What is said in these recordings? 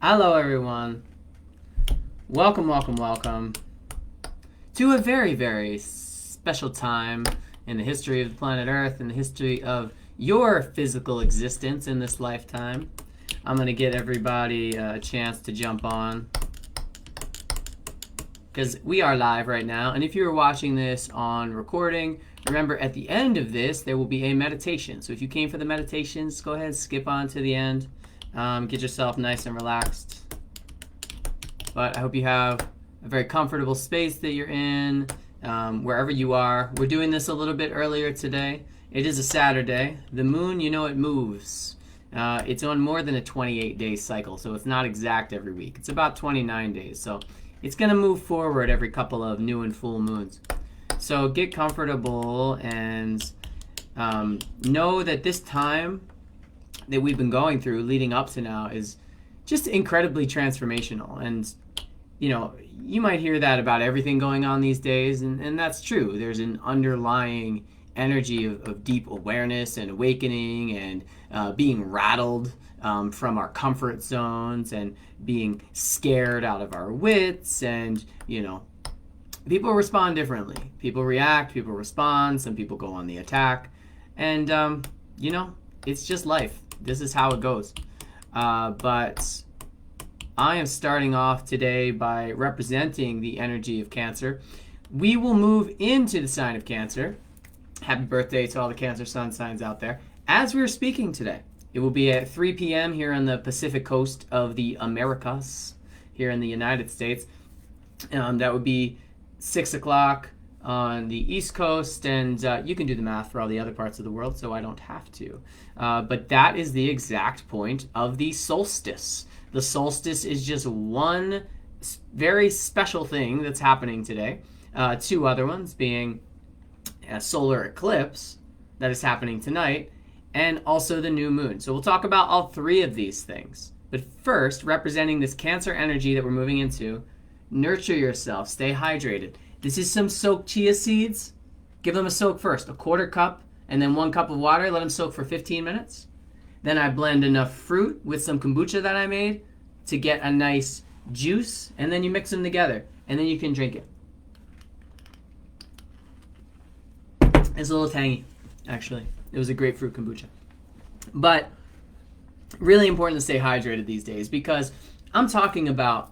Hello everyone. Welcome, welcome, welcome to a very, very special time in the history of the planet Earth, in the history of your physical existence in this lifetime. I'm going to get everybody a chance to jump on because we are live right now. And if you're watching this on recording, remember at the end of this, there will be a meditation. So if you came for the meditations, go ahead and skip on to the end. Get yourself nice and relaxed. But I hope you have a very comfortable space that you're in, wherever you are. We're doing this a little bit earlier today. It is a Saturday. The moon, you know, it moves. It's on more than a 28-day cycle, so it's not exact every week. It's about 29 days, so it's going to move forward every couple of new and full moons. So get comfortable and know that this time that we've been going through leading up to now is just incredibly transformational. And you know, you might hear that about everything going on these days, and that's true. There's an underlying energy of deep awareness and awakening and being rattled from our comfort zones and being scared out of our wits. And you know, people respond differently. People react, people respond, some people go on the attack. And you know, it's just life. This is how it goes. But I am starting off today by representing the energy of Cancer. We will move into the sign of Cancer. Happy birthday to all the Cancer sun signs out there. As we're speaking today, it will be at 3 p.m. here on the Pacific coast of the Americas, here in the United States. That would be 6 o'clock on the East Coast, and you can do the math for all the other parts of the world, so I don't have to. But that is the exact point of the solstice. The solstice is just one very special thing that's happening today. Two other ones being a solar eclipse that is happening tonight, and also the new moon. So we'll talk about all three of these things. But first, representing this Cancer energy that we're moving into, nurture yourself, stay hydrated. This is some soaked chia seeds. Give them a soak first, a quarter cup, and then 1 cup of water. Let them soak for 15 minutes. Then I blend enough fruit with some kombucha that I made to get a nice juice, and then you mix them together, and then you can drink it. It's a little tangy, actually. It was a grapefruit kombucha. But really important to stay hydrated these days because I'm talking about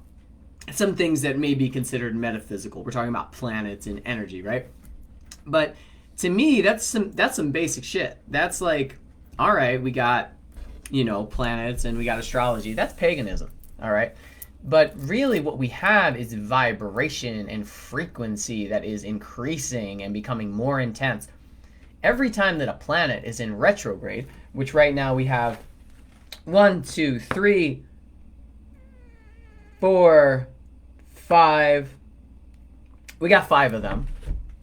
some things that may be considered metaphysical. We're talking about planets and energy, right? But to me, that's some basic shit. That's like, all right, we got, you know, planets and we got astrology. That's paganism, all right? But really what we have is vibration and frequency that is increasing and becoming more intense. Every time that a planet is in retrograde, which right now we have 1, 2, 3, 4, 5. We got 5 of them.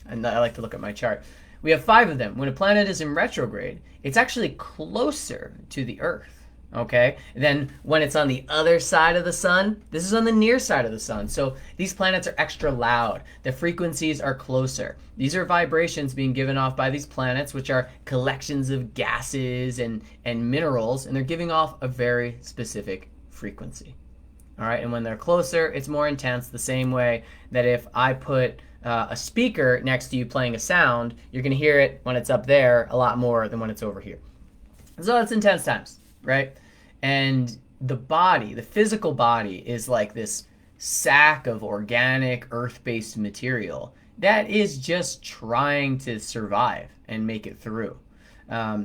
And I like to look at my chart. We have 5 of them. When a planet is in retrograde, it's actually closer to the Earth, okay? Then when it's on the other side of the sun, this is on the near side of the sun. So these planets are extra loud. The frequencies are closer. These are vibrations being given off by these planets, which are collections of gases and minerals, and they're giving off a very specific frequency. All right, and when they're closer, it's more intense, the same way that if I put a speaker next to you playing a sound, you're going to hear it when it's up there a lot more than when it's over here. So it's intense times, right? And the body, the physical body, is like this sack of organic, earth-based material that is just trying to survive and make it through.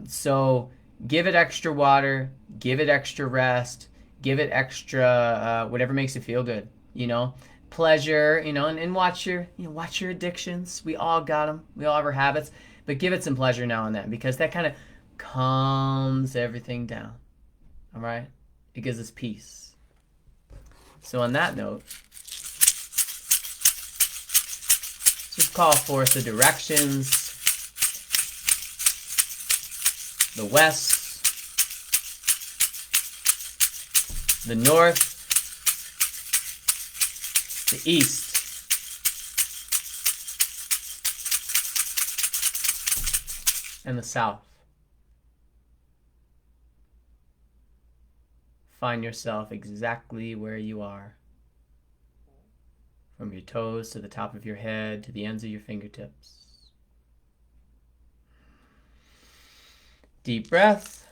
So give it extra water, give it extra rest, give it extra whatever makes it feel good, you know, pleasure, you know, and watch your addictions. We all got them. We all have our habits, but give it some pleasure now and then because that kind of calms everything down. All right, it gives us peace. So on that note, just call forth the directions, the west, the north, the east, and the south. Find yourself exactly where you are. From your toes to the top of your head to the ends of your fingertips. Deep breath.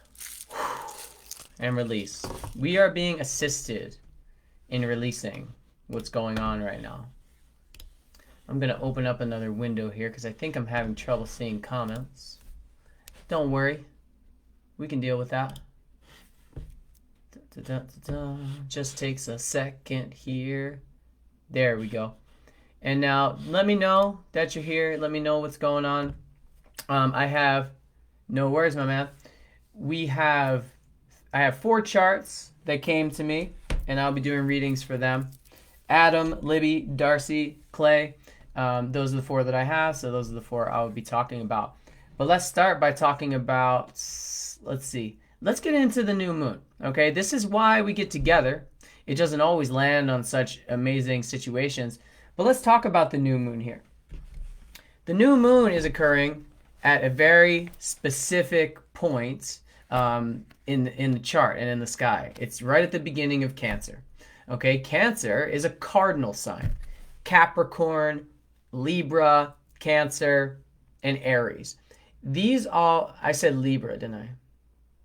And release. We are being assisted in releasing what's going on right now. I'm going to open up another window here because I think I'm having trouble seeing comments. Don't worry. We can deal with that. Just takes a second here. There we go. And now let me know that you're here. Let me know what's going on. I have, no worries, my man. I have 4 charts that came to me, and I'll be doing readings for them. Adam, Libby, Darcy, Clay. Those are the 4 that I have, so those are the 4 I will be talking about. But let's start by talking about, let's see. Let's get into the new moon, okay? This is why we get together. It doesn't always land on such amazing situations. But let's talk about the new moon here. The new moon is occurring at a very specific point in the chart and in the sky. It's right at the beginning of Cancer. Okay, Cancer is a cardinal sign. Capricorn, Libra, Cancer, and Aries. These all, I said Libra, didn't I?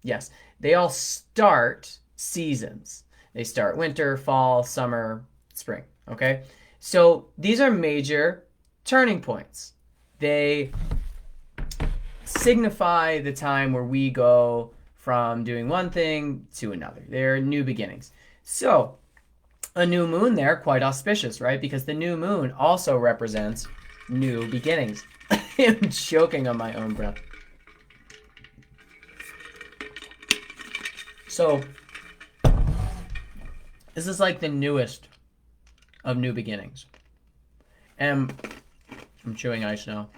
Yes, they all start seasons. They start winter, fall, summer, spring, okay? So these are major turning points. They signify the time where we go from doing one thing to another. They're new beginnings. So a new moon there, quite auspicious, right? Because the new moon also represents new beginnings. I'm choking on my own breath. So this is like the newest of new beginnings. And I'm chewing ice now.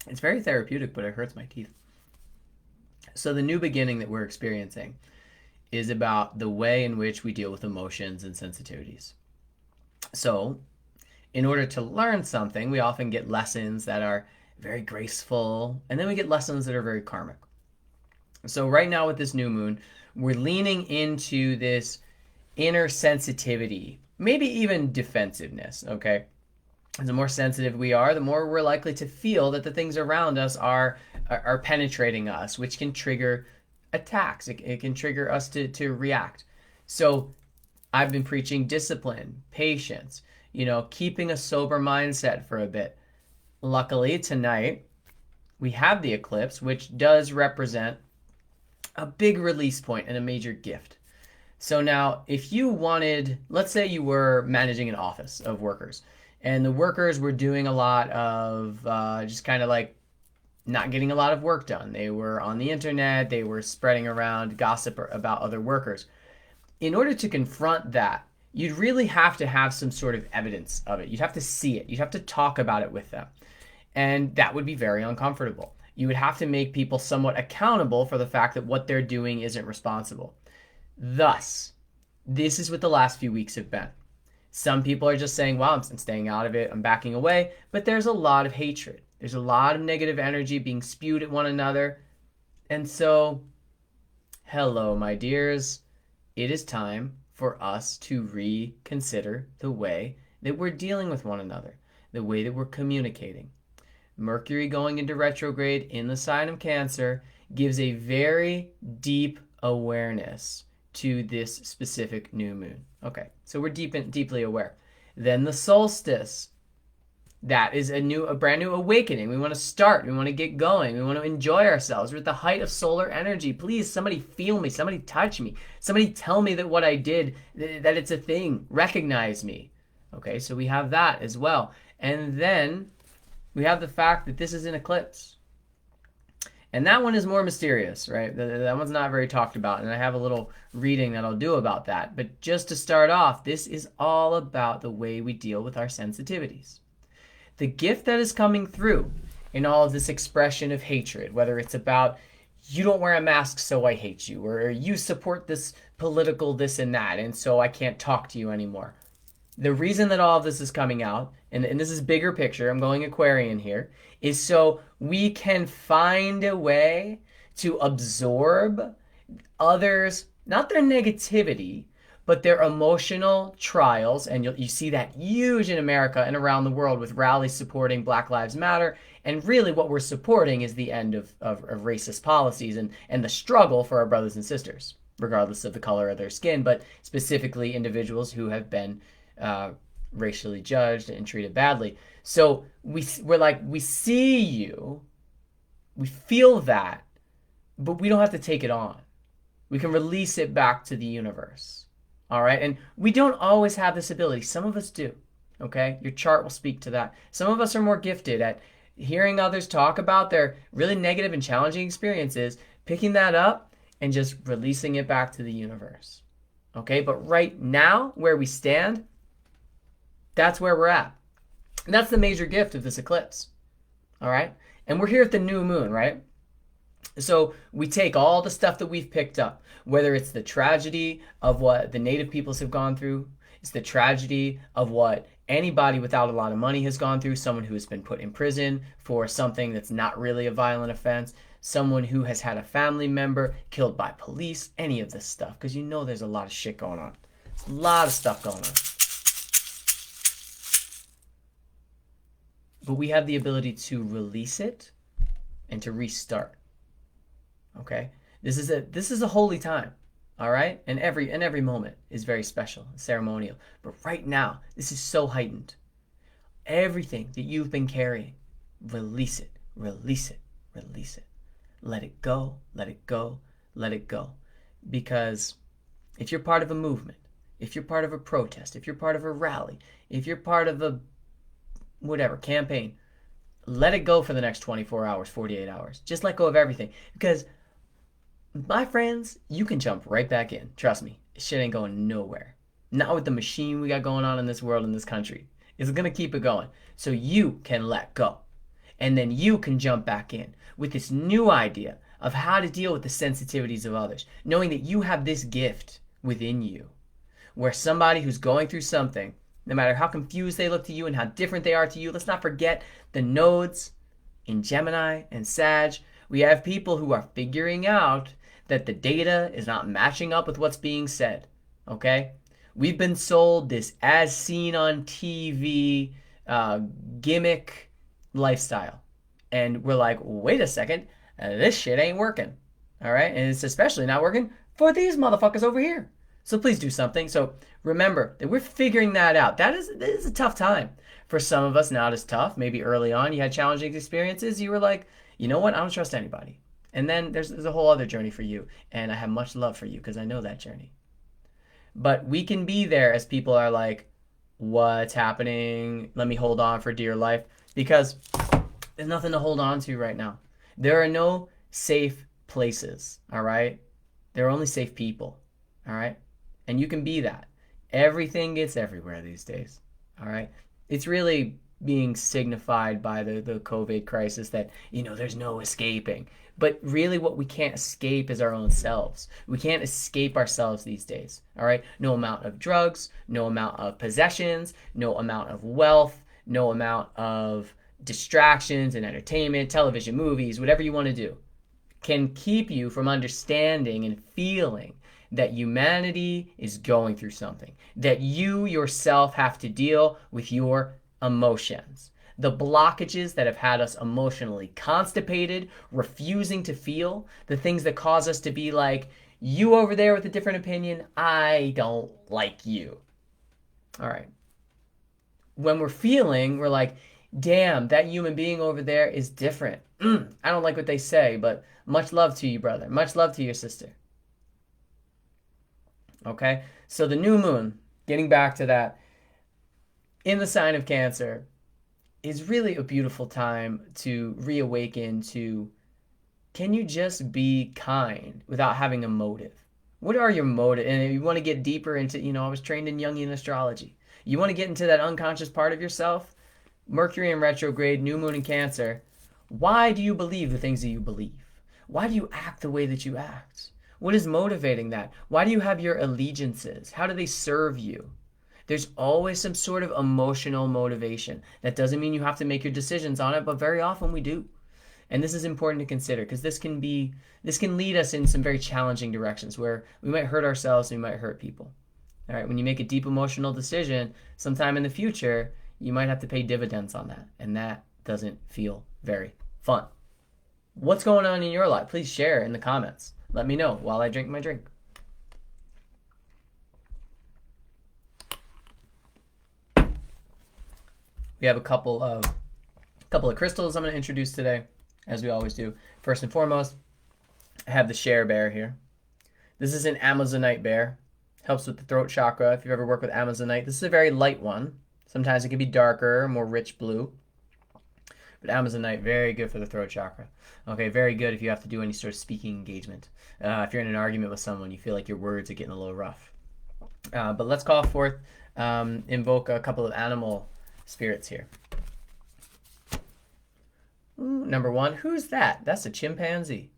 It's very therapeutic, but it hurts my teeth. So the new beginning that we're experiencing is about the way in which we deal with emotions and sensitivities. So in order to learn something, we often get lessons that are very graceful, and then we get lessons that are very karmic. So right now with this new moon, we're leaning into this inner sensitivity, maybe even defensiveness, okay? The more sensitive we are, the more we're likely to feel that the things around us are penetrating us, which can trigger attacks. It can trigger us to react. So I've been preaching discipline, patience, keeping a sober mindset for a bit. Luckily, tonight, we have the eclipse, which does represent a big release point and a major gift. So now, if you wanted, let's say you were managing an office of workers, and the workers were doing a lot of just kind of like not getting a lot of work done. They were on the internet, they were spreading around gossip about other workers. In order to confront that, you'd really have to have some sort of evidence of it. You'd have to see it. You'd have to talk about it with them. And that would be very uncomfortable. You would have to make people somewhat accountable for the fact that what they're doing isn't responsible. Thus, this is what the last few weeks have been. Some people are just saying, well, I'm staying out of it, I'm backing away, but there's a lot of hatred. There's a lot of negative energy being spewed at one another. And so, hello, my dears. It is time for us to reconsider the way that we're dealing with one another, the way that we're communicating. Mercury going into retrograde in the sign of Cancer gives a very deep awareness to this specific new moon. Okay, so we're deeply aware. Then the solstice. That is a brand new awakening. We want to start. We want to get going. We want to enjoy ourselves. We're at the height of solar energy. Please, somebody feel me. Somebody touch me. Somebody tell me that what I did, that it's a thing. Recognize me. Okay, so we have that as well. And then we have the fact that this is an eclipse. And that one is more mysterious, right? That one's not very talked about. And I have a little reading that I'll do about that. But just to start off, this is all about the way we deal with our sensitivities. The gift that is coming through in all of this expression of hatred, whether it's about you don't wear a mask so I hate you, or you support this political this and that and so I can't talk to you anymore. The reason that all of this is coming out, and this is bigger picture, I'm going Aquarian here, is so we can find a way to absorb others, not their negativity, but their emotional trials. And you see that huge in America and around the world with rallies supporting Black Lives Matter. And really what we're supporting is the end of racist policies and the struggle for our brothers and sisters, regardless of the color of their skin, but specifically individuals who have been racially judged and treated badly. So we're like, we see you, we feel that, but we don't have to take it on. We can release it back to the universe. All right. And we don't always have this ability. Some of us do. Okay. Your chart will speak to that. Some of us are more gifted at hearing others talk about their really negative and challenging experiences, picking that up and just releasing it back to the universe. Okay. But right now, where we stand, that's where we're at. And that's the major gift of this eclipse. All right. And we're here at the new moon, right? So we take all the stuff that we've picked up, whether it's the tragedy of what the native peoples have gone through, it's the tragedy of what anybody without a lot of money has gone through, someone who has been put in prison for something that's not really a violent offense, someone who has had a family member killed by police, any of this stuff, because you know there's a lot of shit going on. There's a lot of stuff going on. But we have the ability to release it and to restart. Okay, this is a holy time, all right, and every moment is very special, ceremonial. But right now, this is so heightened. Everything that you've been carrying, release it, release it, release it. Let it go, let it go, let it go. Because if you're part of a movement, if you're part of a protest, if you're part of a rally, if you're part of a whatever campaign, let it go for the next 24 hours, 48 hours. Just let go of everything, because my friends, you can jump right back in. Trust me, shit ain't going nowhere. Not with the machine we got going on in this world, in this country. It's going to keep it going. So you can let go. And then you can jump back in with this new idea of how to deal with the sensitivities of others. Knowing that you have this gift within you, where somebody who's going through something, no matter how confused they look to you and how different they are to you, let's not forget the nodes in Gemini and Sag. We have people who are figuring out that the data is not matching up with what's being said, okay? We've been sold this as seen on TV gimmick lifestyle. And we're like, wait a second, this shit ain't working, all right? And it's especially not working for these motherfuckers over here. So please do something. So remember that we're figuring that out. That is a tough time. For some of us, not as tough. Maybe early on you had challenging experiences. You were like, you know what? I don't trust anybody. And then there's a whole other journey for you. And I have much love for you because I know that journey. But we can be there as people are like, what's happening? Let me hold on for dear life. Because there's nothing to hold on to right now. There are no safe places, all right? There are only safe people, all right? And you can be that. Everything gets everywhere these days, all right? It's really being signified by the COVID crisis that, you know, there's no escaping. But really what we can't escape is our own selves. We can't escape ourselves these days, all right? No amount of drugs, no amount of possessions, no amount of wealth, no amount of distractions and entertainment, television, movies, whatever you want to do, can keep you from understanding and feeling that humanity is going through something, that you yourself have to deal with your emotions. The blockages that have had us emotionally constipated, refusing to feel, the things that cause us to be like, you over there with a different opinion, I don't like you. All right. When we're feeling, we're like, damn, that human being over there is different. I don't like what they say, but much love to you, brother. Much love to your sister. Okay? So the new moon, getting back to that, in the sign of Cancer, is really a beautiful time to reawaken to, can you just be kind without having a motive? What are your motives? And if you want to get deeper into, I was trained in Jungian astrology. You want to get into that unconscious part of yourself? Mercury in retrograde, new moon in Cancer. Why do you believe the things that you believe? Why do you act the way that you act? What is motivating that? Why do you have your allegiances? How do they serve you? There's always some sort of emotional motivation. That doesn't mean you have to make your decisions on it, but very often we do. And this is important to consider because this can lead us in some very challenging directions where we might hurt ourselves and we might hurt people. All right, when you make a deep emotional decision sometime in the future, you might have to pay dividends on that, and that doesn't feel very fun. What's going on in your life? Please share in the comments. Let me know while I drink my drink. We have a couple of crystals I'm going to introduce today, as we always do. First and foremost, I have the Share Bear here. This is an Amazonite bear. Helps with the throat chakra. If you've ever worked with Amazonite, this is a very light one. Sometimes it can be darker, more rich blue. But Amazonite, very good for the throat chakra. Okay, very good if you have to do any sort of speaking engagement. If you're in an argument with someone, you feel like your words are getting a little rough. But let's call forth, invoke a couple of animal spirits here. Ooh, number one, who's that? That's a chimpanzee.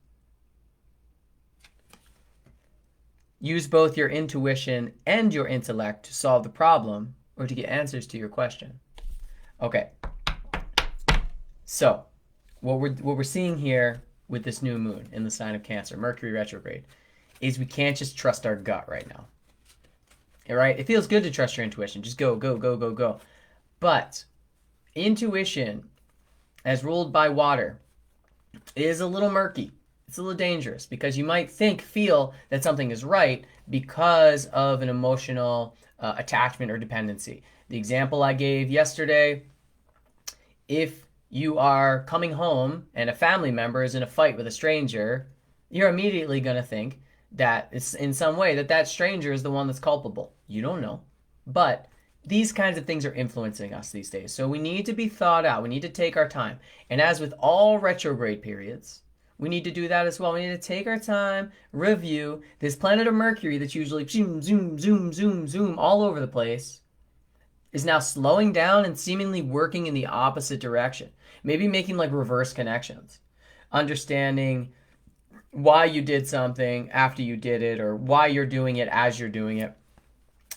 Use both your intuition and your intellect to solve the problem or to get answers to your question. Okay. So, what we're seeing here with this new moon in the sign of Cancer, Mercury retrograde, is we can't just trust our gut right now. All right? It feels good to trust your intuition. Just go, go, go, go, go. But intuition, as ruled by water, is a little murky. It's a little dangerous because you might feel that something is right because of an emotional attachment or dependency. The example I gave yesterday, if you are coming home and a family member is in a fight with a stranger, you're immediately going to think that it's in some way that stranger is the one that's culpable. You don't know. But these kinds of things are influencing us these days. So we need to be thought out. We need to take our time. And as with all retrograde periods, we need to do that as well. We need to take our time, review this planet of Mercury that's usually zoom, zoom, zoom, zoom, zoom all over the place, is now slowing down and seemingly working in the opposite direction. Maybe making like reverse connections. Understanding why you did something after you did it or why you're doing it as you're doing it.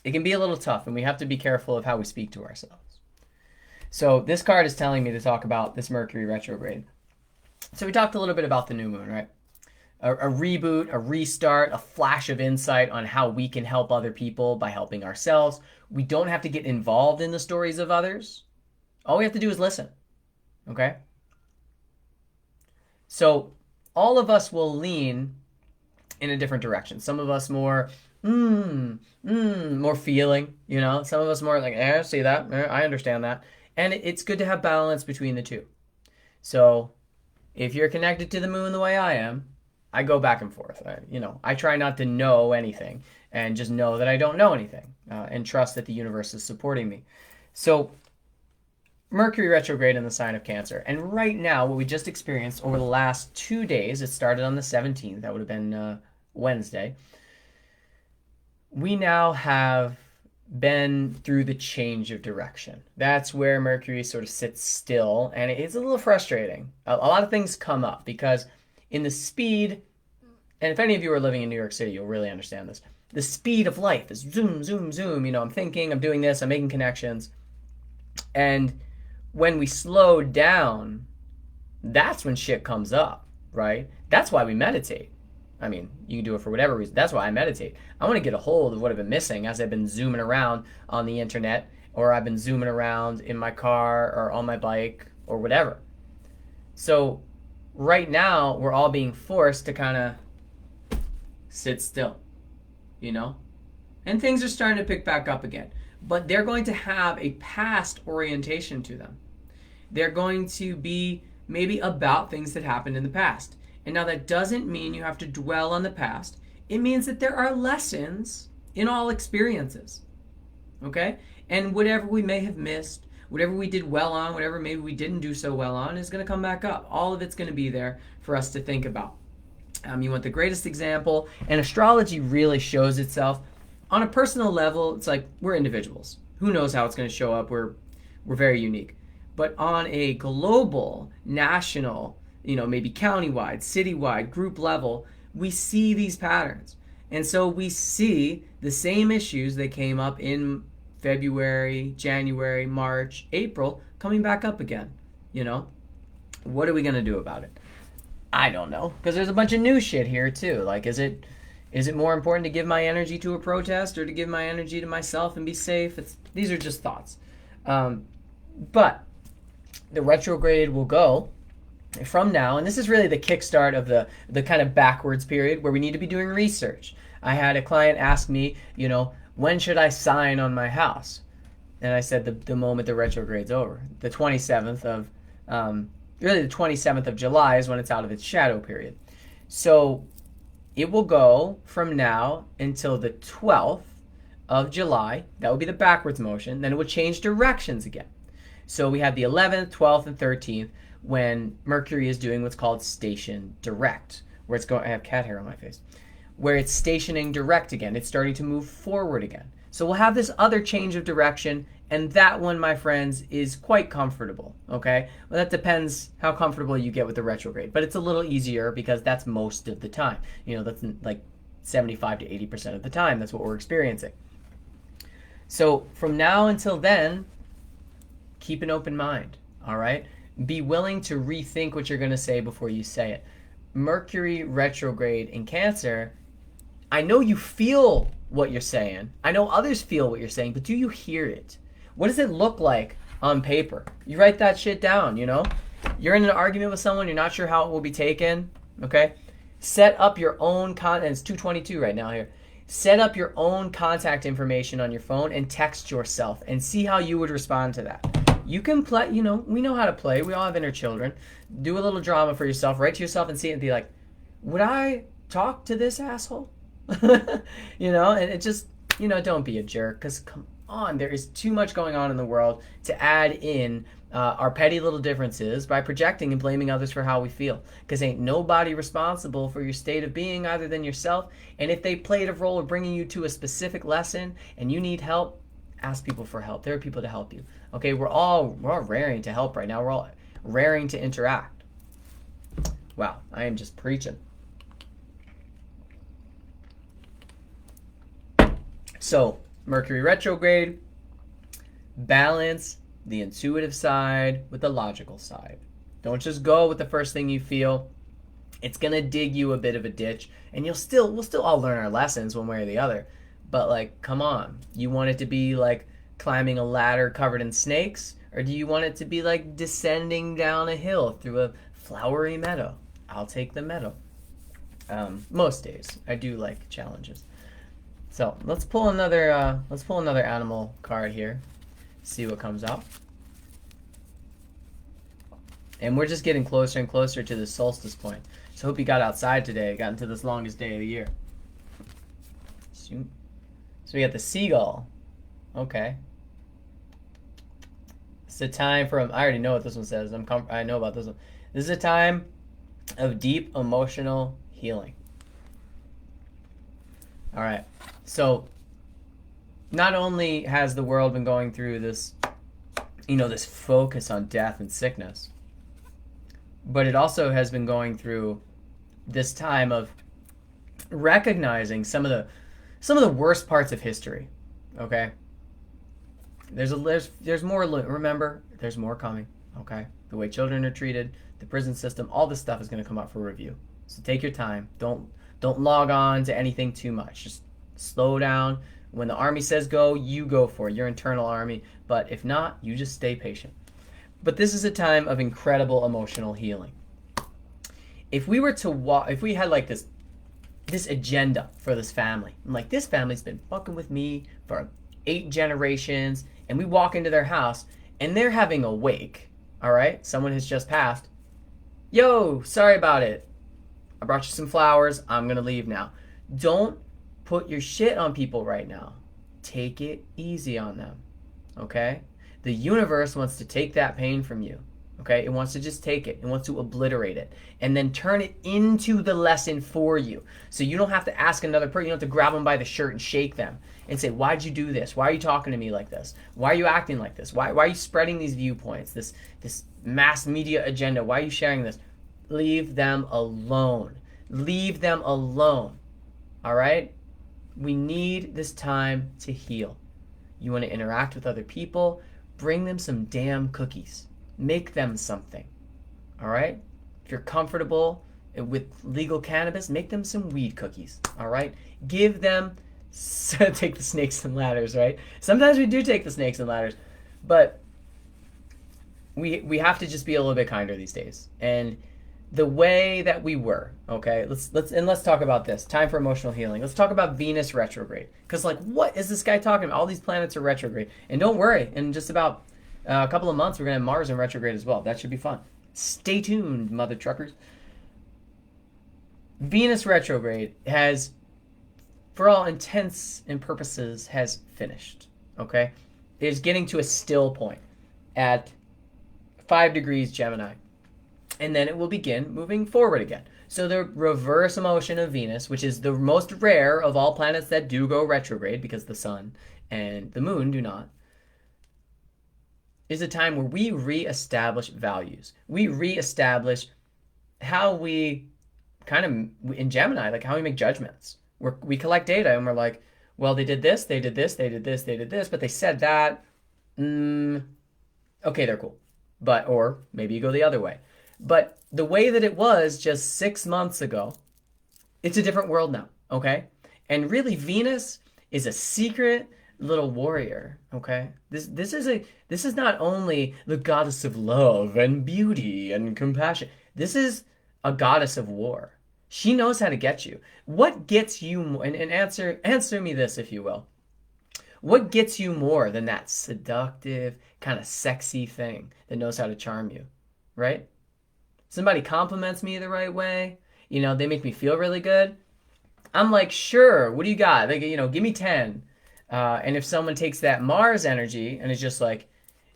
It can be a little tough, and we have to be careful of how we speak to ourselves. So this card is telling me to talk about this Mercury retrograde. So we talked a little bit about the new moon, right? A reboot, a restart, a flash of insight on how we can help other people by helping ourselves. We don't have to get involved in the stories of others. All we have to do is listen, okay? So all of us will lean in a different direction. Some of us more more feeling, you know. Some of us more like, I see that, I understand that. And it's good to have balance between the two. So if you're connected to the moon the way I am, I go back and forth. I try not to know anything and just know that I don't know anything and trust that the universe is supporting me. So Mercury retrograde in the sign of Cancer. And right now, what we just experienced over the last 2 days, it started on the 17th, that would have been Wednesday. We now have been through the change of direction. That's where Mercury sort of sits still, and it's a little frustrating. A lot of things come up because in the speed, and if any of you are living in New York City, you'll really understand this. The speed of life is zoom, zoom, zoom. I'm thinking, I'm doing this, I'm making connections. And when we slow down, that's when shit comes up, right? That's why we meditate. I mean, you can do it for whatever reason. That's why I meditate. I want to get a hold of what I've been missing as I've been zooming around on the internet, or I've been zooming around in my car or on my bike or whatever. So right now, we're all being forced to kind of sit still, And things are starting to pick back up again. But they're going to have a past orientation to them. They're going to be maybe about things that happened in the past. And now that doesn't mean you have to dwell on the past. It means that there are lessons in all experiences, okay? And whatever we may have missed, whatever we did well on, whatever maybe we didn't do so well on is going to come back up. All of it's going to be there for us to think about. You want the greatest example, and astrology really shows itself. On a personal level, it's like we're individuals. Who knows how it's going to show up? We're very unique. But on a global, national, maybe countywide, citywide, group level, we see these patterns. And so we see the same issues that came up in February, January, March, April, coming back up again. What are we going to do about it? I don't know, because there's a bunch of new shit here too. Like, is it more important to give my energy to a protest or to give my energy to myself and be safe? These are just thoughts. But the retrograde will go from now, and this is really the kickstart of the kind of backwards period where we need to be doing research. I had a client ask me, when should I sign on my house? And I said the moment the retrograde's over. The 27th of, really the 27th of July is when it's out of its shadow period. So it will go from now until the 12th of July. That would be the backwards motion. Then it would change directions again. So we have the 11th, 12th, and 13th when Mercury is doing what's called station direct, where it's going. I have cat hair on my face. Where it's stationing direct again. It's starting to move forward again. So we'll have this other change of direction, and that one, my friends, is quite comfortable, okay? Well, that depends how comfortable you get with the retrograde, but it's a little easier because that's most of the time. That's like 75 to 80% of the time. That's what we're experiencing. So from now until then, keep an open mind, all right? Be willing to rethink what you're going to say before you say it. Mercury retrograde in Cancer, I know you feel what you're saying. I know others feel what you're saying, but do you hear it? What does it look like on paper? You write that shit down, You're in an argument with someone, you're not sure how it will be taken, okay? Set up your own and it's 2:22 right now here. Set up your own contact information on your phone and text yourself and see how you would respond to that. You can play, we know how to play. We all have inner children. Do a little drama for yourself. Write to yourself and see it and be like, would I talk to this asshole? And it just, don't be a jerk, because come on, there is too much going on in the world to add in our petty little differences by projecting and blaming others for how we feel, because ain't nobody responsible for your state of being other than yourself. And if they played a role of bringing you to a specific lesson and you need help, ask people for help. There are people to help you. Okay, we're all raring to help right now. We're all raring to interact. Wow, I am just preaching. So, Mercury retrograde, balance the intuitive side with the logical side. Don't just go with the first thing you feel. It's going to dig you a bit of a ditch, and we'll still all learn our lessons one way or the other. But come on, you want it to be like climbing a ladder covered in snakes, or do you want it to be like descending down a hill through a flowery meadow? I'll take the meadow. Most days, I do like challenges. So let's pull another animal card here, see what comes out. And we're just getting closer and closer to the solstice point. So hope you got outside today, got into this longest day of the year. So we got the seagull. Okay. It's a time for, I already know what this one says. I know about this one. This is a time of deep emotional healing. All right. So not only has the world been going through this, this focus on death and sickness, but it also has been going through this time of recognizing some of the worst parts of history. Okay? There's more, remember, there's more coming. Okay? The way children are treated, the prison system, all this stuff is going to come up for review. So take your time. Don't log on to anything too much. Just slow down. When the army says go, you go for it, your internal army. But if not, you just stay patient. But this is a time of incredible emotional healing. If we were to if we had like this agenda for this family, and like this family's been fucking with me for 8 generations, and we walk into their house and they're having a wake, all right? Someone has just passed. Yo, sorry about it. I brought you some flowers. I'm going to leave now. Don't put your shit on people right now. Take it easy on them, okay? The universe wants to take that pain from you, okay? It wants to just take it. It wants to obliterate it and then turn it into the lesson for you. So you don't have to ask another person. You don't have to grab them by the shirt and shake them and say, why'd you do this? Why are you talking to me like this? Why are you acting like this? Why are you spreading these viewpoints, this mass media agenda? Why are you sharing this? Leave them alone. Leave them alone, all right? We need this time to heal. you want to interact with other people, bring them some damn cookies. Make them something. All right? If you're comfortable with legal cannabis, make them some weed cookies. All right? Give them, take the snakes and ladders, right? Sometimes we do take the snakes and ladders, but we have to just be a little bit kinder these days. And the way that we were, okay, let's talk about this. Time for emotional healing. Let's talk about Venus retrograde. Because, like, what is this guy talking about? All these planets are retrograde. And don't worry, in just about a couple of months, we're going to have Mars in retrograde as well. That should be fun. Stay tuned, mother truckers. Venus retrograde has, for all intents and purposes, has finished, okay? It is getting to a still point at 5 degrees Gemini. And then it will begin moving forward again. So the reverse motion of Venus, which is the most rare of all planets that do go retrograde, because the sun and the moon do not, is a time where we reestablish values. We reestablish how we kind of, in Gemini, like how we make judgments. We collect data and we're like, well, they did this, they did this, they did this, they did this, but they said that. Okay, they're cool. But, or maybe you go the other way. But the way that it was just 6 months ago, it's a different world now, okay? And really, Venus is a secret little warrior, okay? This is not only the goddess of love and beauty and compassion. This is a goddess of war. She knows how to get you. What gets you, and answer me this, if you will. What gets you more than that seductive, kind of sexy thing that knows how to charm you, right? Somebody compliments me the right way, you know, they make me feel really good. I'm like, sure, what do you got? Like, you know, give me 10. And if someone takes that Mars energy and is just like,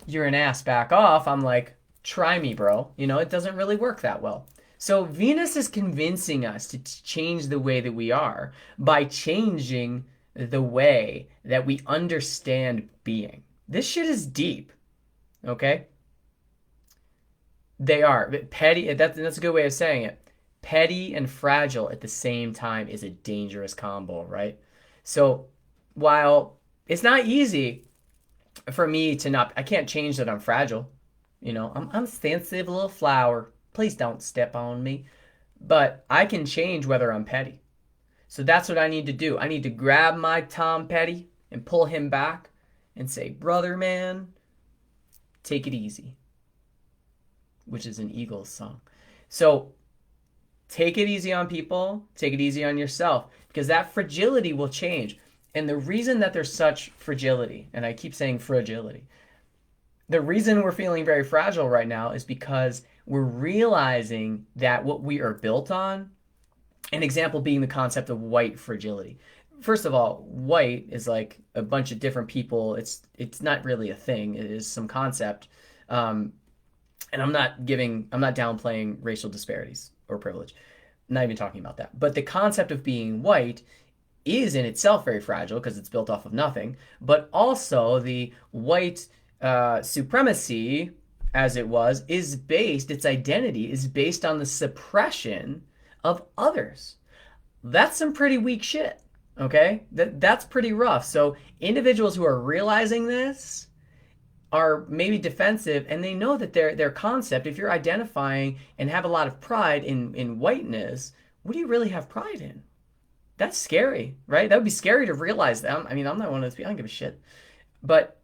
you're an ass, back off, I'm like, try me, bro. You know, it doesn't really work that well. So Venus is convincing us to change the way that we are by changing the way that we understand being. This shit is deep, okay? They are. Petty, that's a good way of saying it. Petty and fragile at the same time is a dangerous combo, right? So while it's not easy for me to not, I can't change that I'm fragile. You know, I'm a sensitive little flower. Please don't step on me. But I can change whether I'm petty. So that's what I need to do. I need to grab my Tom Petty and pull him back and say, brother, man, take it easy. Which is an Eagles song. So take it easy on people. Take it easy on yourself. Because that fragility will change. And the reason that there's such fragility, and I keep saying fragility, the reason we're feeling very fragile right now is because we're realizing that what we are built on, an example being the concept of white fragility. First of all, white is like a bunch of different people. It's not really a thing. It is some concept. And I'm not downplaying racial disparities or privilege. I'm not even talking about that. But the concept of being white is in itself very fragile because it's built off of nothing. But also the white supremacy, as it was, its identity is based on the suppression of others. That's some pretty weak shit, okay? That's pretty rough. So individuals who are realizing this are maybe defensive, and they know that their concept, if you're identifying and have a lot of pride in whiteness, what do you really have pride in? That's scary, right? That would be scary to realize that. I mean, I'm not one of those people. I don't give a shit. But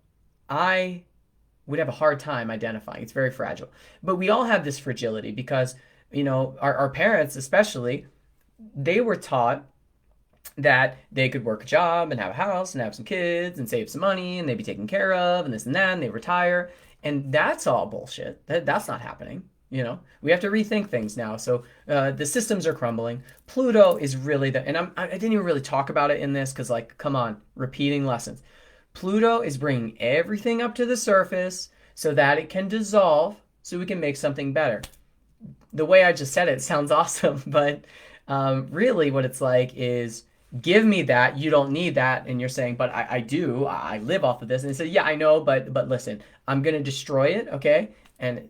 I would have a hard time identifying. It's very fragile. But we all have this fragility because, you know, our parents especially, they were taught that they could work a job and have a house and have some kids and save some money and they'd be taken care of and this and that, and they retire. And that's all bullshit. That's not happening. You know, we have to rethink things now. So the systems are crumbling. Pluto is really and I didn't even really talk about it in this because, like, come on, repeating lessons. Pluto is bringing everything up to the surface so that it can dissolve so we can make something better. The way I just said it sounds awesome, but really what it's like is, give me that, you don't need that, and you're saying, but I do, I live off of this. And they say, yeah, I know, but listen, I'm going to destroy it, okay? And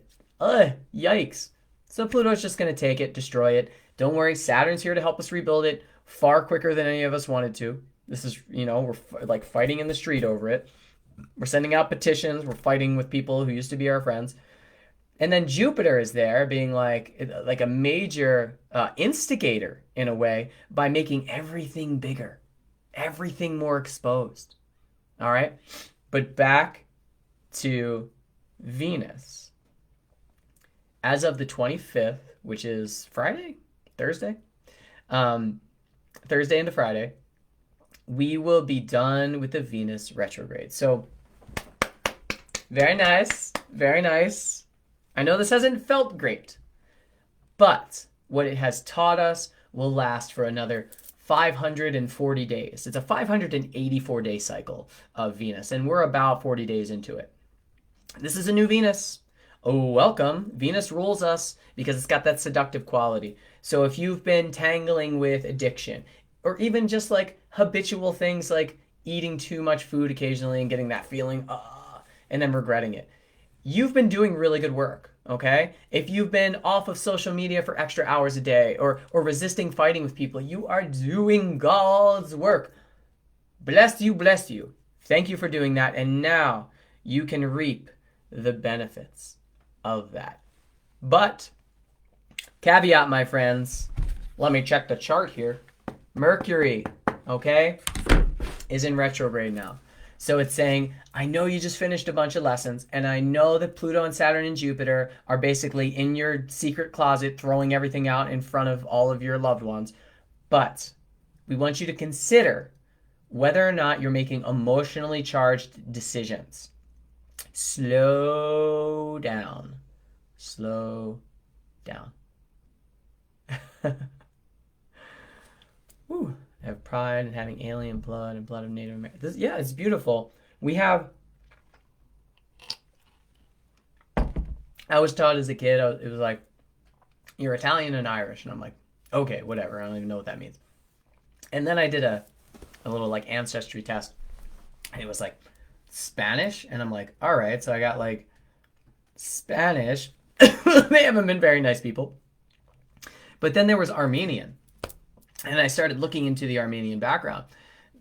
yikes. So Pluto's just going to take it, destroy it. Don't worry, Saturn's here to help us rebuild it far quicker than any of us wanted to. This is, you know, we're like fighting in the street over it. We're sending out petitions. We're fighting with people who used to be our friends. And then Jupiter is there being like a major instigator in a way by making everything bigger, everything more exposed. All right. But back to Venus. As of the 25th, which is Friday, Thursday, Thursday into Friday, we will be done with the Venus retrograde. So very nice, very nice. I know this hasn't felt great, but what it has taught us will last for another 540 days. It's a 584-day cycle of Venus, and we're about 40 days into it. This is a new Venus. Oh, welcome. Venus rules us because it's got that seductive quality. So if you've been tangling with addiction, or even just like habitual things like eating too much food occasionally and getting that feeling, and then regretting it, you've been doing really good work, okay? If you've been off of social media for extra hours a day or resisting fighting with people, you are doing God's work. Bless you, bless you. Thank you for doing that. And now you can reap the benefits of that. But, caveat, my friends, let me check the chart here. Mercury, okay, is in retrograde now. So it's saying, I know you just finished a bunch of lessons, and I know that Pluto and Saturn and Jupiter are basically in your secret closet throwing everything out in front of all of your loved ones. But we want you to consider whether or not you're making emotionally charged decisions. Slow down. Slow down. Whew. Have pride in having alien blood and blood of Native Americans. Yeah, it's beautiful. We have... I was taught as a kid, it was like, you're Italian and Irish. And I'm like, okay, whatever. I don't even know what that means. And then I did a little like ancestry test. And it was like Spanish. And I'm like, all right. So I got like Spanish. They haven't been very nice people. But then there was Armenian. And I started looking into the Armenian background.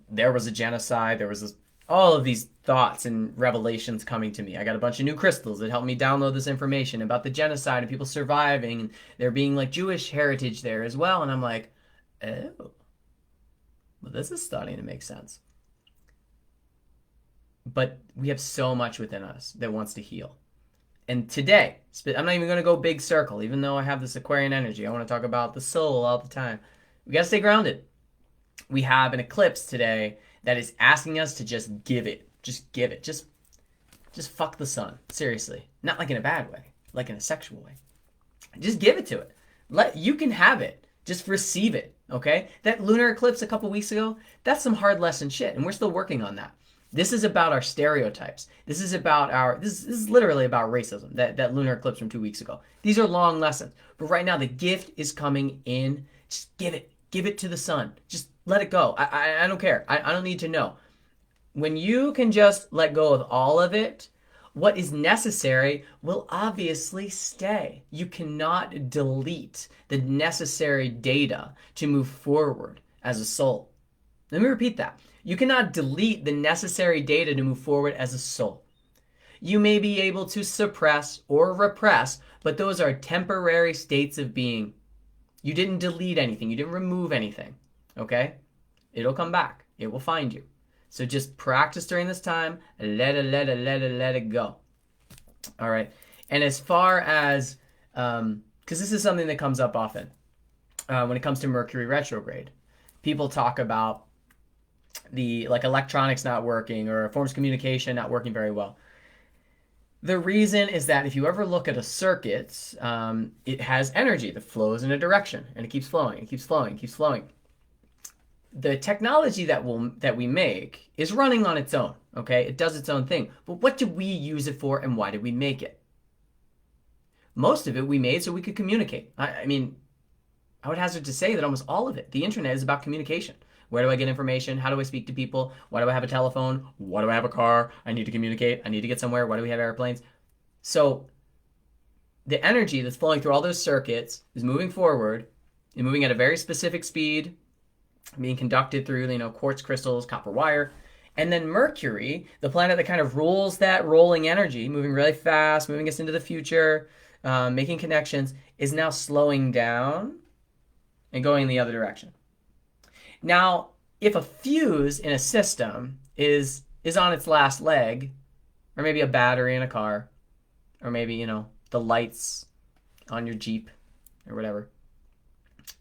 There was a genocide. There was all of these thoughts and revelations coming to me. I got a bunch of new crystals that helped me download this information about the genocide and people surviving. And there being like Jewish heritage there as well. And I'm like, oh, well, this is starting to make sense. But we have so much within us that wants to heal. And today, I'm not even going to go big circle, even though I have this Aquarian energy. I want to talk about the soul all the time. We got to stay grounded. We have an eclipse today that is asking us to just give it. Just give it. Just fuck the sun. Seriously. Not like in a bad way. Like in a sexual way. Just give it to it. You can have it. Just receive it. Okay? That lunar eclipse a couple weeks ago, that's some hard lesson shit. And we're still working on that. This is about our stereotypes. This is about this is literally about racism, that lunar eclipse from 2 weeks ago. These are long lessons. But right now, the gift is coming in. Just give it. Give it to the sun. Just let it go. I don't care. I don't need to know. When you can just let go of all of it, what is necessary will obviously stay. You cannot delete the necessary data to move forward as a soul. Let me repeat that. You cannot delete the necessary data to move forward as a soul. You may be able to suppress or repress, but those are temporary states of being. You didn't delete anything. You didn't remove anything. Okay? It'll come back. It will find you. So just practice during this time. Let it go. All right. And as far as, because this is something that comes up often when it comes to Mercury retrograde, people talk about the like electronics not working or forms of communication not working very well. The reason is that if you ever look at a circuit, it has energy that flows in a direction, and it keeps flowing, it keeps flowing, it keeps flowing. The technology that we make is running on its own, okay? It does its own thing. But what did we use it for, and why did we make it? Most of it we made so we could communicate. I mean, I would hazard to say that almost all of it. The internet is about communication. Where do I get information? How do I speak to people? Why do I have a telephone? Why do I have a car? I need to communicate. I need to get somewhere. Why do we have airplanes? So the energy that's flowing through all those circuits is moving forward and moving at a very specific speed, being conducted through, quartz crystals, copper wire. And then Mercury, the planet that kind of rules that rolling energy, moving really fast, moving us into the future, making connections, is now slowing down and going in the other direction. Now, if a fuse in a system is on its last leg, or maybe a battery in a car, or maybe, the lights on your Jeep or whatever,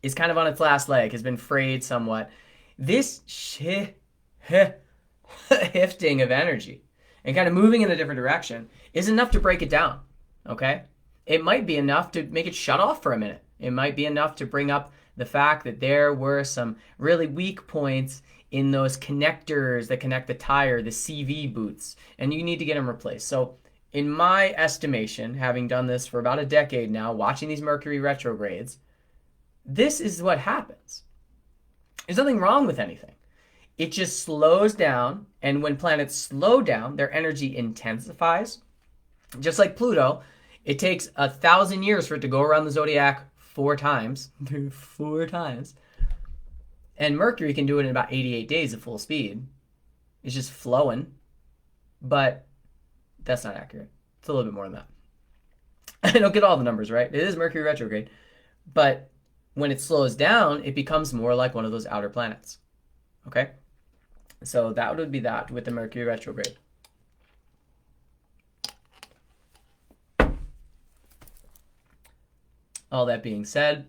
is kind of on its last leg, has been frayed somewhat, this shifting of energy and kind of moving in a different direction is enough to break it down, okay? It might be enough to make it shut off for a minute. It might be enough to bring up the fact that there were some really weak points in those connectors that connect the tire, the CV boots, and you need to get them replaced. So in my estimation, having done this for about a decade now, watching these Mercury retrogrades, this is what happens. There's nothing wrong with anything. It just slows down, and when planets slow down, their energy intensifies. Just like Pluto, it takes 1,000 years for it to go around the zodiac 4 times. 4 times. And Mercury can do it in about 88 days at full speed. It's just flowing. But that's not accurate. It's a little bit more than that. I don't get all the numbers right. It is Mercury retrograde. But when it slows down, it becomes more like one of those outer planets. Okay? So that would be that with the Mercury retrograde. All that being said,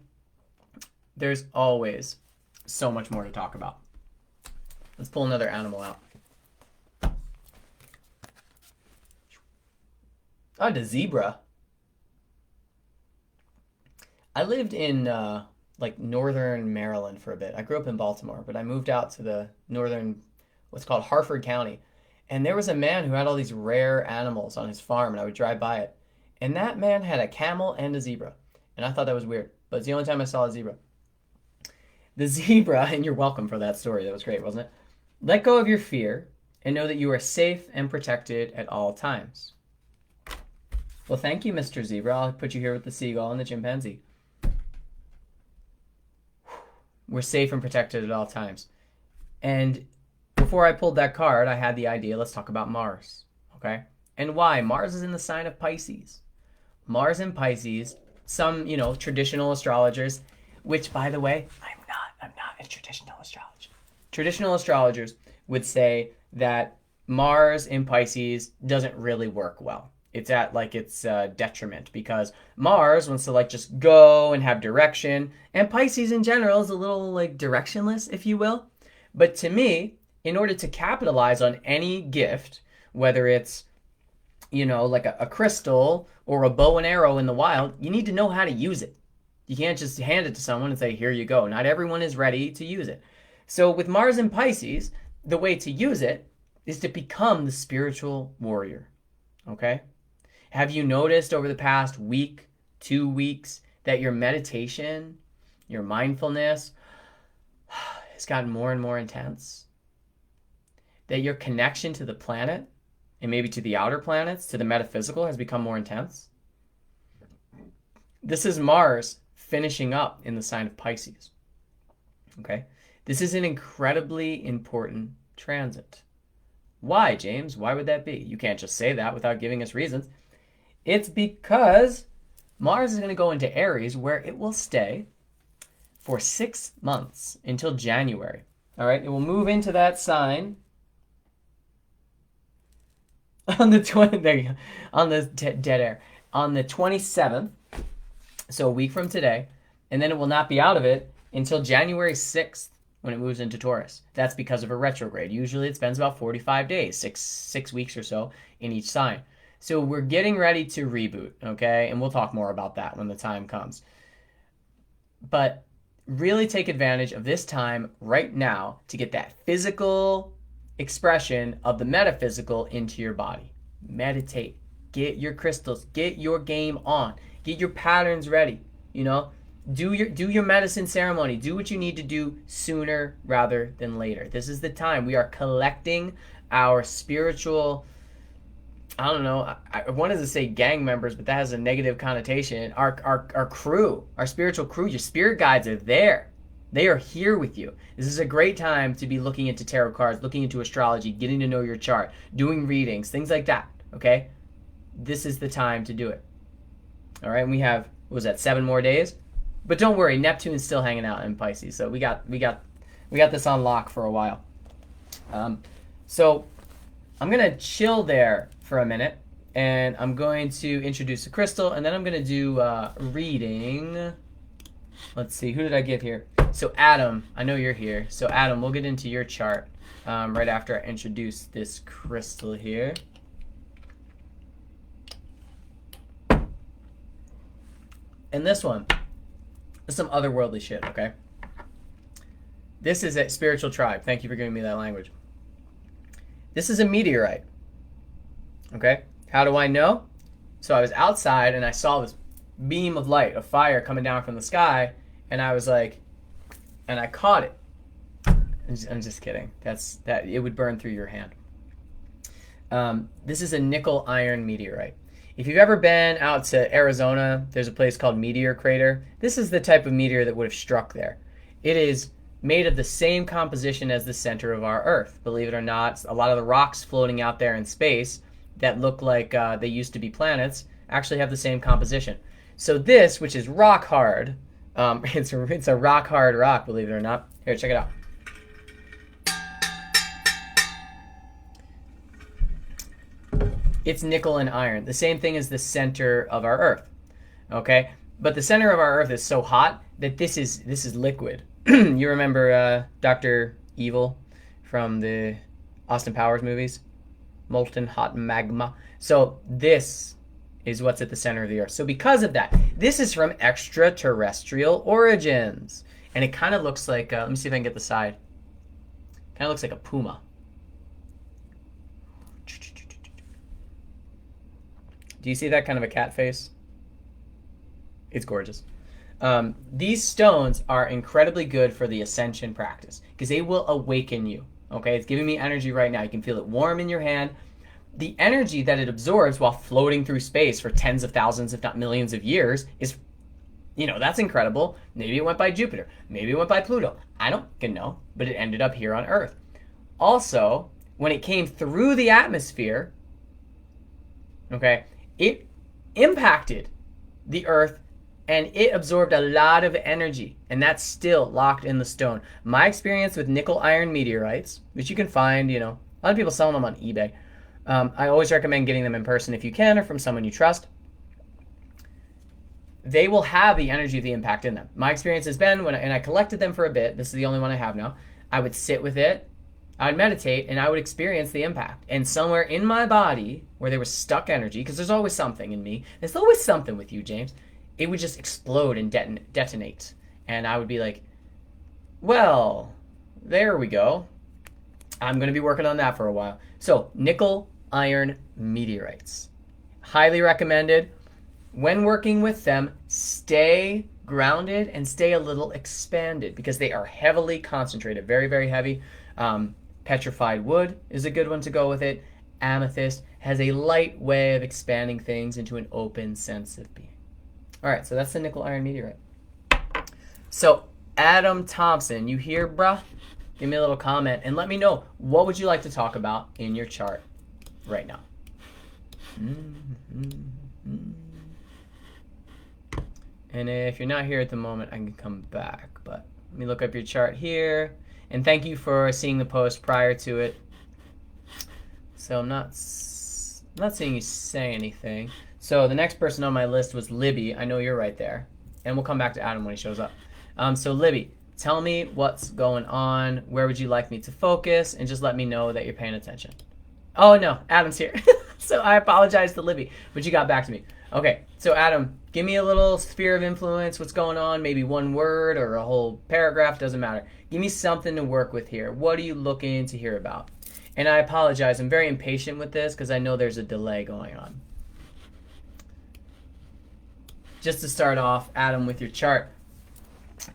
there's always so much more to talk about. Let's pull another animal out. Oh, the zebra. I lived in northern Maryland for a bit. I grew up in Baltimore, but I moved out to the northern, what's called Harford County. And there was a man who had all these rare animals on his farm, and I would drive by it. And that man had a camel and a zebra. And I thought that was weird, but it's the only time I saw a zebra. The zebra, and you're welcome for that story. That was great, wasn't it? Let go of your fear and know that you are safe and protected at all times. Well, thank you, Mr. Zebra. I'll put you here with the seagull and the chimpanzee. We're safe and protected at all times. And before I pulled that card, I had the idea, let's talk about Mars, okay? And why? Mars is in the sign of Pisces. Mars in Pisces, some, traditional astrologers, which, by the way, I'm not a traditional astrologer. Traditional astrologers would say that Mars in Pisces doesn't really work well. It's at its detriment, because Mars wants to just go and have direction, and Pisces in general is a little directionless, if you will. But to me, in order to capitalize on any gift, whether it's a crystal or a bow and arrow in the wild, you need to know how to use it. You can't just hand it to someone and say, here you go. Not everyone is ready to use it. So with Mars in Pisces, the way to use it is to become the spiritual warrior. Okay? Have you noticed over the past week, 2 weeks, that your meditation, your mindfulness has gotten more and more intense? That your connection to the planet, and maybe to the outer planets, to the metaphysical, has become more intense? This is Mars finishing up in the sign of Pisces. Okay? This is an incredibly important transit. Why, James? Why would that be? You can't just say that without giving us reasons. It's because Mars is going to go into Aries, where it will stay for 6 months until January. All right? It will move into that sign on the 20, there you go, on the dead air, on the 27th, so a week from today, and then it will not be out of it until January 6th when it moves into Taurus. That's because of a retrograde. Usually it spends about 45 days, six weeks or so in each sign. So we're getting ready to reboot, okay? And we'll talk more about that when the time comes. But really take advantage of this time right now to get that physical expression of the metaphysical into your body. Meditate. Get your crystals. Get your game on. Get your patterns ready. Do your medicine ceremony. Do what you need to do sooner rather than later. This is the time. We are collecting our spiritual, I don't know, I wanted to say gang members, but that has a negative connotation. Our crew, our spiritual crew, your spirit guides are there. They are here with you. This is a great time to be looking into tarot cards, looking into astrology, getting to know your chart, doing readings, things like that, okay? This is the time to do it. All right, and we have, what was that, 7 more days? But don't worry, Neptune's still hanging out in Pisces, so we got this on lock for a while. So I'm gonna chill there for a minute, and I'm going to introduce a crystal, and then I'm gonna do reading. Let's see, who did I get here? So Adam, I know you're here. So Adam, we'll get into your chart right after I introduce this crystal here. And this one is some otherworldly shit, okay? This is a spiritual tribe. Thank you for giving me that language. This is a meteorite, okay? How do I know? So I was outside and I saw this beam of light, of fire coming down from the sky, and I was like, and I caught it. I'm just kidding. That it would burn through your hand. This is a nickel iron meteorite. If you've ever been out to Arizona, there's a place called Meteor Crater. This is the type of meteor that would have struck there. It is made of the same composition as the center of our Earth. Believe it or not, a lot of the rocks floating out there in space that look like they used to be planets actually have the same composition. So this, which is rock hard, it's a rock hard rock, believe it or not. Here, check it out. It's nickel and iron, the same thing as the center of our Earth, okay? But the center of our Earth is so hot that this is liquid. You remember Dr. Evil from the Austin Powers movies? Molten hot magma. So this is what's at the center of the Earth. So because of that, this is from extraterrestrial origins. And it kind of looks like, let me see if I can get the side. Kind of looks like a puma. Do you see that kind of a cat face? It's gorgeous. These stones are incredibly good for the ascension practice because they will awaken you. Okay, it's giving me energy right now. You can feel it warm in your hand. The energy that it absorbs while floating through space for tens of thousands, if not millions of years is, that's incredible. Maybe it went by Jupiter. Maybe it went by Pluto. I don't know, but it ended up here on Earth. Also, when it came through the atmosphere, okay, it impacted the Earth and it absorbed a lot of energy, and that's still locked in the stone. My experience with nickel iron meteorites, which you can find, a lot of people sell them on eBay. I always recommend getting them in person if you can, or from someone you trust. They will have the energy of the impact in them. My experience has been, and I collected them for a bit, this is the only one I have now, I would sit with it, I would meditate, and I would experience the impact. And somewhere in my body, where there was stuck energy, because there's always something in me, there's always something with you, James, it would just explode and detonate. And I would be like, well, there we go. I'm going to be working on that for a while. So, nickel iron meteorites. Highly recommended. When working with them, stay grounded and stay a little expanded because they are heavily concentrated, very, very heavy. Petrified wood is a good one to go with it. Amethyst has a light way of expanding things into an open sense of being. All right, so that's the nickel iron meteorite. So Adam Thompson, you here, bruh? Give me a little comment and let me know, what would you like to talk about in your chart right now? And if you're not here at the moment, I can come back. But let me look up your chart here. And thank you for seeing the post prior to it. So I'm not seeing you say anything. So the next person on my list was Libby. I know you're right there. And we'll come back to Adam when he shows up. So Libby, tell me what's going on. Where would you like me to focus? And just let me know that you're paying attention. Oh, no. Adam's here. So I apologize to Libby, but you got back to me. Okay. So Adam, give me a little sphere of influence. What's going on? Maybe one word or a whole paragraph. Doesn't matter. Give me something to work with here. What are you looking to hear about? And I apologize. I'm very impatient with this because I know there's a delay going on. Just to start off, Adam, with your chart,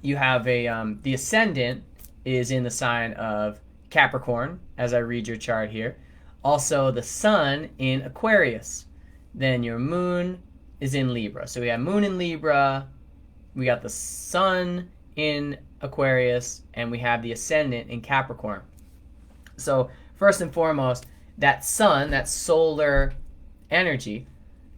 you have the ascendant is in the sign of Capricorn, as I read your chart here. Also, the sun in Aquarius. Then your moon is in Libra. So we have moon in Libra. We got the sun in Aquarius and we have the ascendant in Capricorn. So first and foremost, that sun, that solar energy,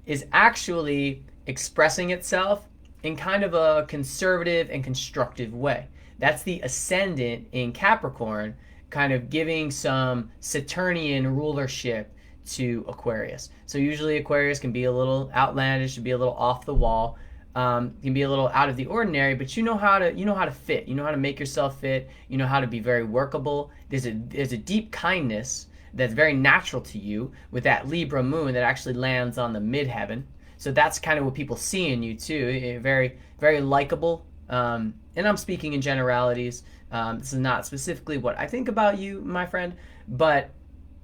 is actually expressing itself in kind of a conservative and constructive way. That's the ascendant in Capricorn, kind of giving some Saturnian rulership to Aquarius. So usually Aquarius can be a little outlandish, can be a little off the wall, can be a little out of the ordinary, but you know how to fit. You know how to make yourself fit. You know how to be very workable. There's a deep kindness that's very natural to you with that Libra moon that actually lands on the midheaven. So that's kind of what people see in you too. Very, very likable. And I'm speaking in generalities. This is not specifically what I think about you, my friend, but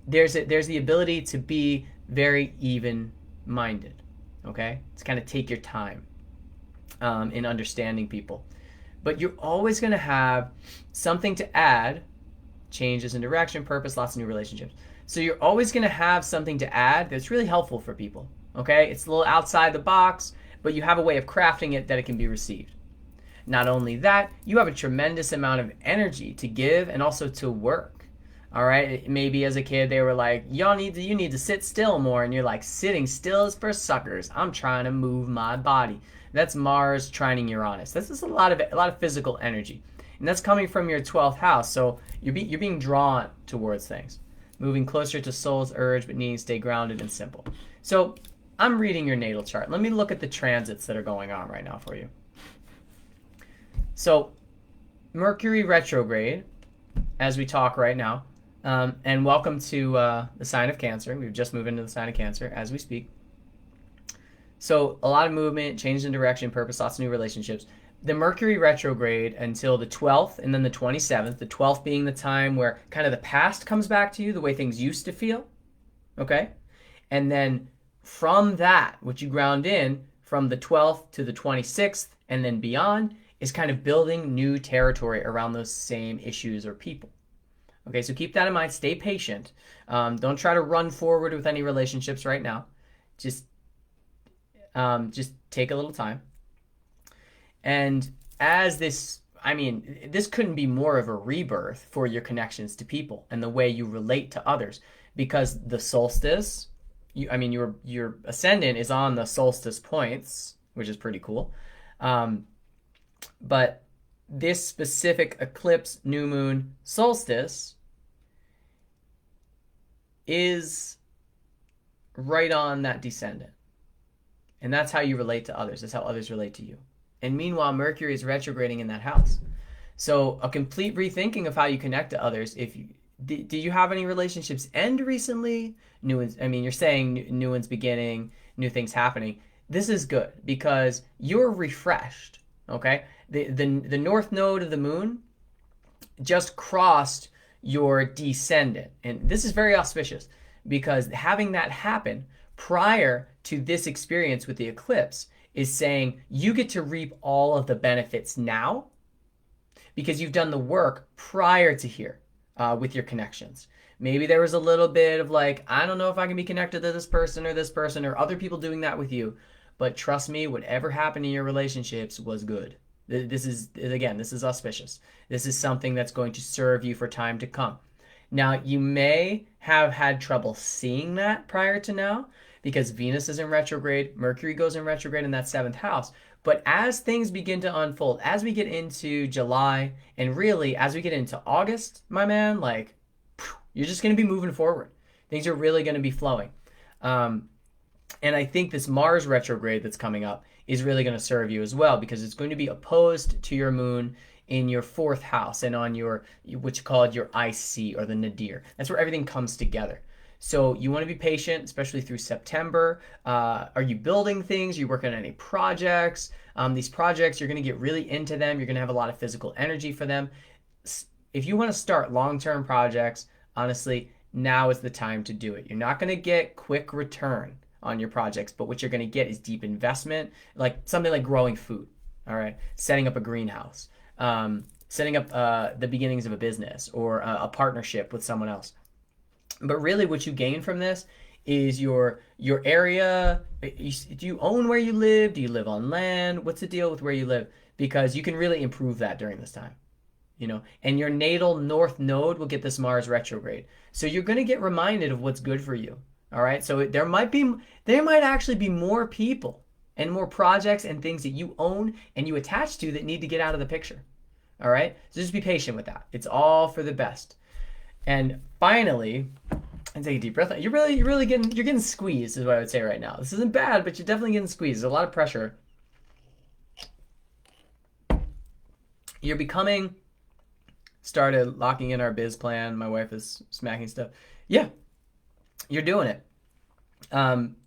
there's the ability to be very even-minded. Okay, to kind of take your time in understanding people, but you're always going to have something to add. Changes in direction, purpose, lots of new relationships. So you're always going to have something to add that's really helpful for people. Okay, it's a little outside the box, but you have a way of crafting it that it can be received. Not only that, you have a tremendous amount of energy to give and also to work. All right, maybe as a kid they were like, you need to sit still more, and you're like, sitting still is for suckers. I'm trying to move my body. That's Mars trining Uranus. This is a lot of physical energy, and that's coming from your 12th house. So you're being drawn towards things, moving closer to soul's urge, but needing to stay grounded and simple. So I'm reading your natal chart. Let me look at the transits that are going on right now for you. So Mercury retrograde, as we talk right now, and welcome to the sign of Cancer. We've just moved into the sign of Cancer as we speak. So a lot of movement, change in direction, purpose, lots of new relationships. The Mercury retrograde until the 12th and then the 27th, the 12th being the time where kind of the past comes back to you, the way things used to feel, okay? And then from that, what you ground in from the 12th to the 26th and then beyond is kind of building new territory around those same issues or people. Okay, so keep that in mind. Stay patient. Don't try to run forward with any relationships right now. Just take a little time. And as this couldn't be more of a rebirth for your connections to people and the way you relate to others, because the solstice, your ascendant is on the solstice points, which is pretty cool. But this specific eclipse, new moon, solstice is right on that descendant. And that's how you relate to others. That's how others relate to you. And meanwhile, Mercury is retrograding in that house. So a complete rethinking of how you connect to others. Did you have any relationships end recently? New ones, you're saying new ones beginning, new things happening. This is good because you're refreshed, okay? The north node of the moon just crossed your descendant. And this is very auspicious because having that happen prior to this experience with the eclipse is saying you get to reap all of the benefits now because you've done the work prior to here with your connections. Maybe there was a little bit of like, I don't know if I can be connected to this person or other people doing that with you. But trust me, whatever happened in your relationships was good. This is auspicious. This is something that's going to serve you for time to come. Now, you may have had trouble seeing that prior to now because Venus is in retrograde, Mercury goes in retrograde in that 7th house. But as things begin to unfold, as we get into July, and really as we get into August, my man, like, you're just going to be moving forward. Things are really going to be flowing. And I think this Mars retrograde that's coming up is really going to serve you as well because it's going to be opposed to your moon in your 4th house and on your, what you call it, your IC or the nadir. That's where everything comes together. So you want to be patient, especially through September. Are you building things? Are you working on any projects? These projects, you're going to get really into them. You're going to have a lot of physical energy for them. If you want to start long-term projects, honestly, now is the time to do it. You're not going to get quick return on your projects, but what you're going to get is deep investment, like something like growing food, all right, setting up a greenhouse, setting up the beginnings of a business or a partnership with someone else. But really what you gain from this is your area. Do you own where you live? Do you live on land? What's the deal with where you live? because you can really improve that during this time. And your natal north node will get this Mars retrograde. So you're going to get reminded of what's good for you. All right. So there might actually be more people and more projects and things that you own and you attach to that need to get out of the picture. All right. So just be patient with that. It's all for the best. And finally, and take a deep breath. You're getting squeezed is what I would say right now. This isn't bad, but you're definitely getting squeezed. There's a lot of pressure. You're started locking in our biz plan. My wife is smacking stuff. Yeah, you're doing it.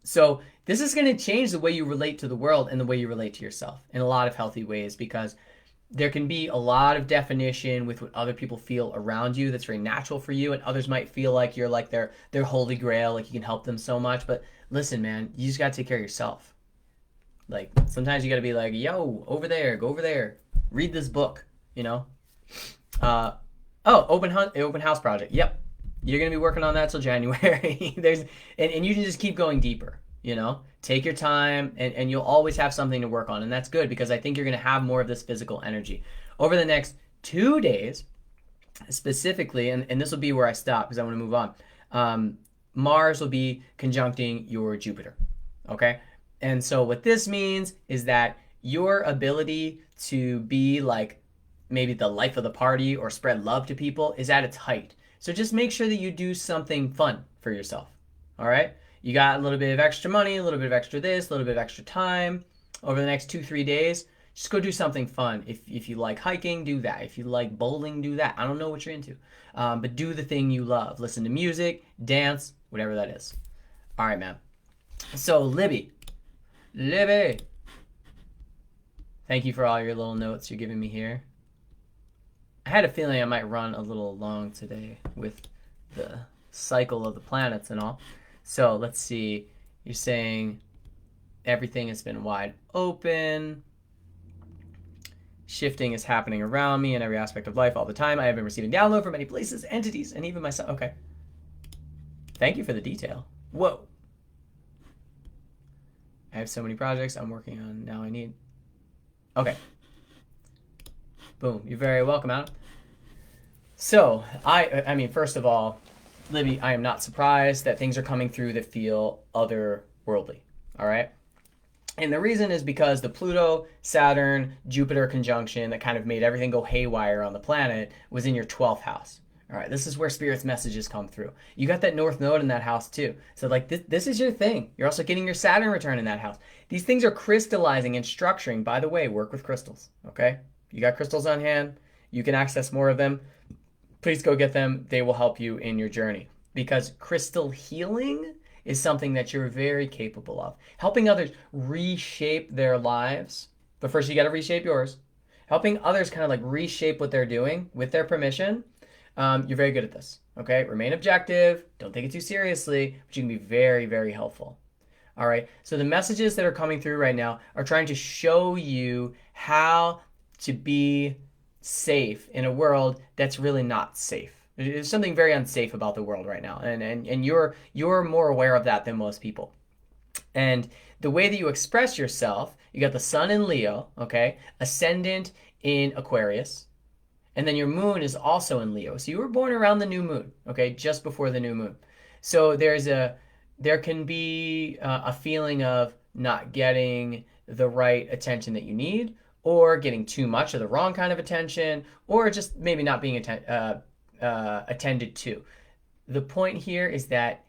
So this is going to change the way you relate to the world and the way you relate to yourself in a lot of healthy ways, because there can be a lot of definition with what other people feel around you that's very natural for you, and others might feel like you're like their holy grail, like you can help them so much. But listen, man, you just got to take care of yourself. Like sometimes you got to be like, yo, over there, go over there, read this book, open house project. Yep. You're going to be working on that till January. And you can just keep going deeper, take your time, and you'll always have something to work on. And that's good, because I think you're going to have more of this physical energy over the next 2 days specifically. And this will be where I stop because I want to move on. Mars will be conjuncting your Jupiter. Okay. And so what this means is that your ability to be like maybe the life of the party or spread love to people is at its height. So just make sure that you do something fun for yourself. All right. You got a little bit of extra money, a little bit of extra this, a little bit of extra time over the next 2-3 days. Just go do something fun. If you like hiking, do that. If you like bowling, do that. I don't know what you're into, but do the thing you love. Listen to music, dance, whatever that is. All right, man. So Libby, thank you for all your little notes you're giving me here. I had a feeling I might run a little long today with the cycle of the planets and all. So let's see. You're saying everything has been wide open. Shifting is happening around me in every aspect of life all the time. I have been receiving download from many places, entities, and even myself. Okay. Thank you for the detail. Whoa. I have so many projects I'm working on now. I need. Okay. Boom. You're very welcome, Adam. So, I mean, first of all, Libby, I am not surprised that things are coming through that feel otherworldly. All right? And the reason is because the Pluto, Saturn, Jupiter conjunction that kind of made everything go haywire on the planet was in your 12th house. All right, this is where Spirit's messages come through. You got that North Node in that house too. So like this is your thing. You're also getting your Saturn return in that house. These things are crystallizing and structuring. By the way, work with crystals, okay? You got crystals on hand. You can access more of them. Please go get them. They will help you in your journey, because crystal healing is something that you're very capable of. Helping others reshape their lives. But first you got to reshape yours. Helping others kind of like reshape what they're doing with their permission. You're very good at this. Okay. Remain objective. Don't take it too seriously, but you can be very, very helpful. All right. So the messages that are coming through right now are trying to show you how to be safe in a world that's really not safe. There's something very unsafe about the world right now, and you're more aware of that than most people. And the way that you express yourself, you got the sun in Leo, okay, ascendant in Aquarius, and then your moon is also in Leo. So you were born around the new moon, okay, just before the new moon. So there can be a feeling of not getting the right attention that you need, or getting too much of the wrong kind of attention, or just maybe not being attended to. The point here is that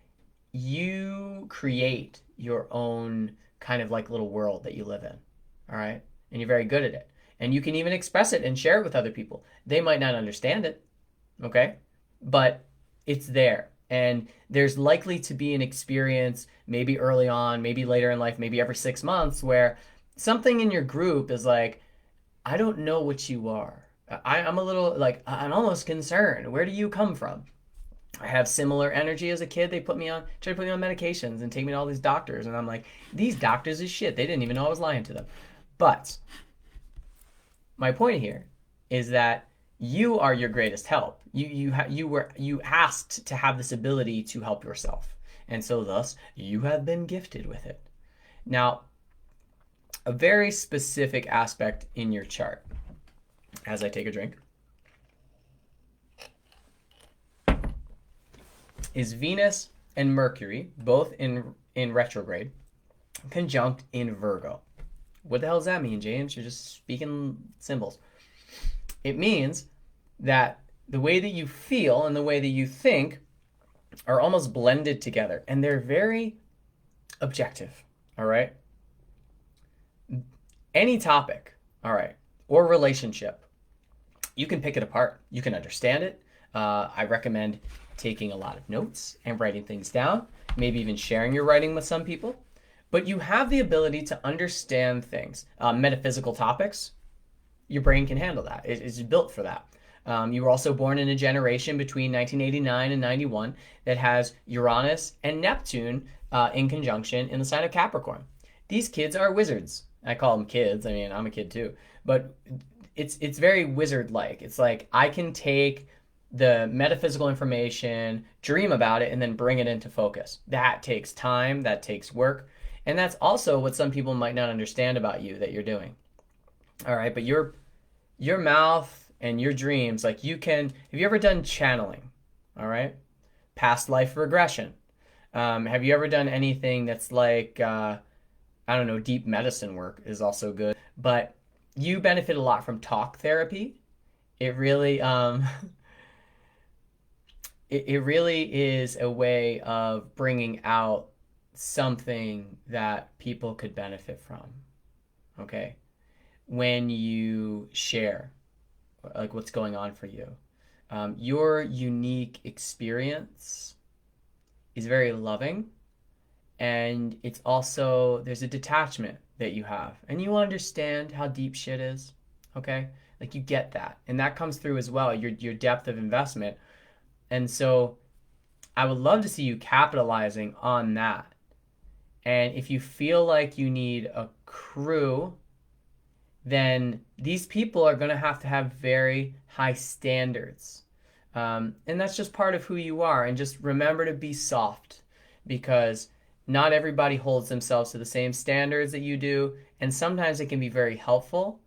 you create your own kind of like little world that you live in, all right? And you're very good at it. And you can even express it and share it with other people. They might not understand it, okay? But it's there. And there's likely to be an experience, maybe early on, maybe later in life, maybe every 6 months, where something in your group is like, I don't know what you are. I'm a little like, I'm almost concerned. Where do you come from? I have similar energy as a kid. They tried to put me on medications and take me to all these doctors. And I'm like, these doctors is shit. They didn't even know I was lying to them. But my point here is that you are your greatest help. You asked to have this ability to help yourself. And so thus, you have been gifted with it. Now, a very specific aspect in your chart. As I take a drink, is Venus and Mercury, both in retrograde, conjunct in Virgo. What the hell does that mean, James? You're just speaking symbols. It means that the way that you feel and the way that you think are almost blended together, and they're very objective, all right? Any topic, all right, or relationship, you can pick it apart. You can understand it. I recommend taking a lot of notes and writing things down, maybe even sharing your writing with some people. But you have the ability to understand things. Metaphysical topics, your brain can handle that. It is built for that. You were also born in a generation between 1989 and 91 that has Uranus and Neptune in conjunction in the sign of Capricorn. These kids are wizards. I call them kids. I mean, I'm a kid too. But it's very wizard-like. It's like I can take the metaphysical information, dream about it, and then bring it into focus. That takes time. That takes work. And that's also what some people might not understand about you that you're doing. All right, but your mouth and your dreams, like you can, have you ever done channeling? All right, past life regression. Have you ever done anything that's like, I don't know, deep medicine work is also good. But you benefit a lot from talk therapy. It really, it really is a way of bringing out something that people could benefit from. Okay, when you share like what's going on for you, your unique experience is very loving, and it's also, there's a detachment that you have, and you understand how deep shit is. Okay, like you get that, and that comes through as well, your depth of investment. And so I would love to see you capitalizing on that. And if you feel like you need a crew, then these people are going to have very high standards. And that's just part of who you are. And just remember to be soft, because not everybody holds themselves to the same standards that you do. And sometimes it can be very helpful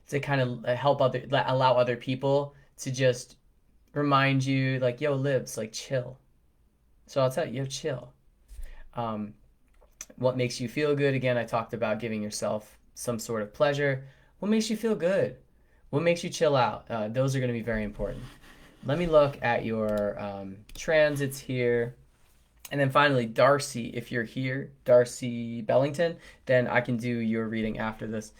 to kind of allow other people to just remind you, like, yo, Libs, like, chill. So I'll tell you, yo, chill. What makes you feel good? Again, I talked about giving yourself some sort of pleasure. What makes you feel good? What makes you chill out? Those are going to be very important. Let me look at your transits here. And then finally, Darcy, if you're here, Darcy Bellington, then I can do your reading after this.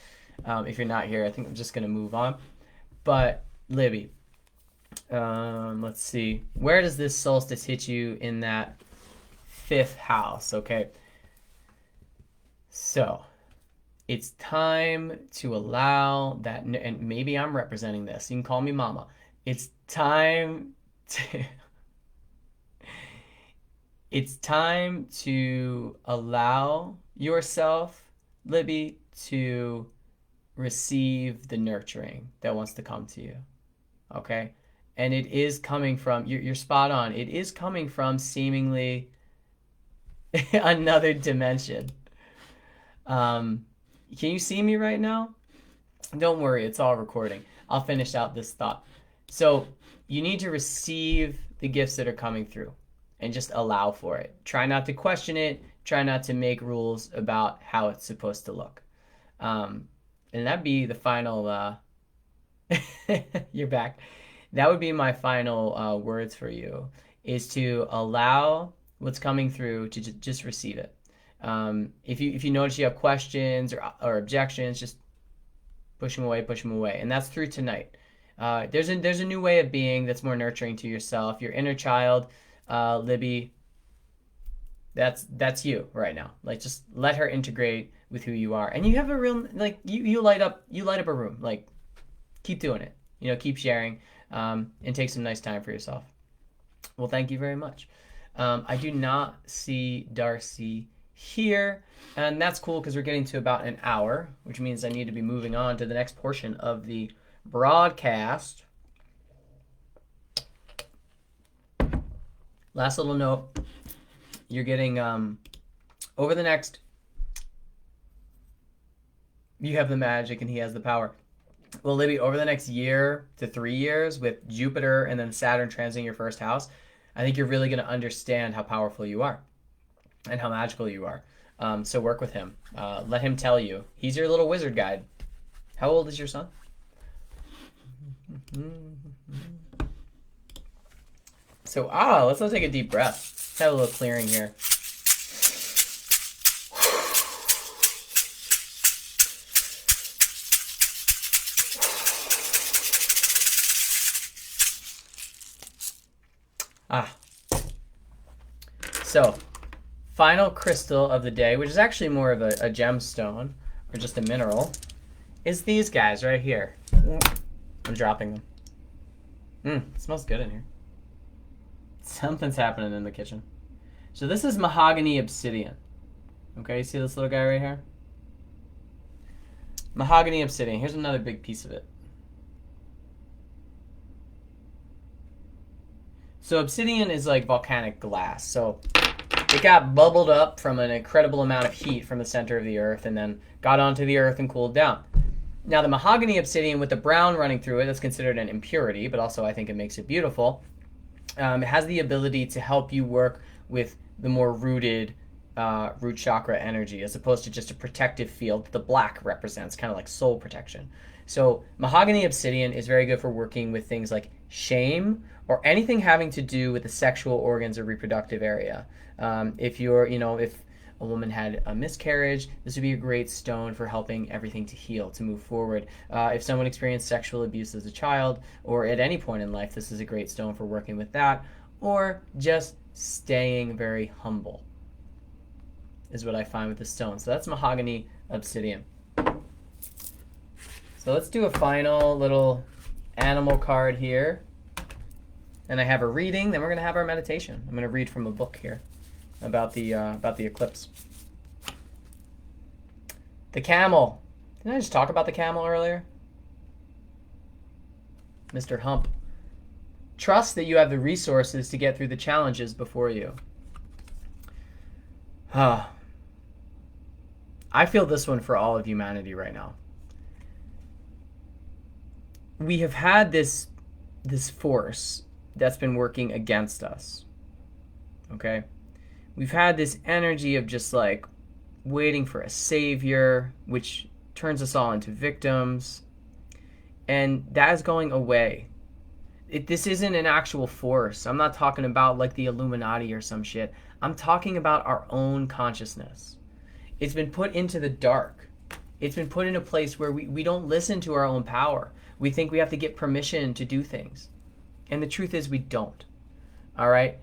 If you're not here, I think I'm just going to move on. But Libby, let's see. Where does this solstice hit you in that 5th house? Okay. So it's time to allow that, and maybe I'm representing this. You can call me mama. It's time to it's time to allow yourself, Libby, to receive the nurturing that wants to come to you. Okay? And it is coming from, you're spot on. It is coming from seemingly another dimension. Can you see me right now? Don't worry, it's all recording. I'll finish out this thought. So you need to receive the gifts that are coming through and just allow for it. Try not to question it. Try not to make rules about how it's supposed to look. And that'd be the final, you're back. That would be my final words for you, is to allow what's coming through, to just receive it. If you notice you have questions or objections, just push them away. And that's through tonight. There's a new way of being that's more nurturing to yourself. Your inner child, Libby, that's you right now. Like, just let her integrate with who you are. And you have a real, like, you light up a room. Like, keep doing it. Keep sharing, and take some nice time for yourself. Well, thank you very much. I do not see Darcy here, and that's cool because we're getting to about an hour, which means I need to be moving on to the next portion of the broadcast. Last little note, you're getting over the next You have the magic and he has the power. Well, Libby, over the next year to 3 years, with Jupiter and then Saturn transiting your first house, I think you're really going to understand how powerful you are and how magical you are. So work with him. Let him tell you. He's your little wizard guide. How old is your son? So, let's take a deep breath. Let's have a little clearing here. So, final crystal of the day, which is actually more of a gemstone or just a mineral, is these guys right here. I'm dropping them. It smells good in here. Something's happening in the kitchen. So this is mahogany obsidian. Okay, you see this little guy right here? Mahogany obsidian. Here's another big piece of it. So obsidian is like volcanic glass. So it got bubbled up from an incredible amount of heat from the center of the earth and then got onto the earth and cooled down. Now the mahogany obsidian with the brown running through it, that's considered an impurity, but also I think it makes it beautiful. It has the ability to help you work with the more rooted root chakra energy as opposed to just a protective field that the black represents, kind of like soul protection. So mahogany obsidian is very good for working with things like shame or anything having to do with the sexual organs or reproductive area. If a woman had a miscarriage, this would be a great stone for helping everything to heal, to move forward. If someone experienced sexual abuse as a child or at any point in life, this is a great stone for working with that. Or just staying very humble is what I find with the stone. So that's mahogany obsidian. So let's do a final little animal card here. And I have a reading, then we're going to have our meditation. I'm going to read from a book here about the eclipse. The camel. Didn't I just talk about the camel earlier? Mr. Hump. Trust that you have the resources to get through the challenges before you. I feel this one for all of humanity right now. We have had this force that's been working against us. Okay? We've had this energy of just like waiting for a savior, which turns us all into victims. And that is going away. This isn't an actual force. I'm not talking about like the Illuminati or some shit. I'm talking about our own consciousness. It's been put into the dark. It's been put in a place where we don't listen to our own power. We think we have to get permission to do things. And the truth is we don't. All right?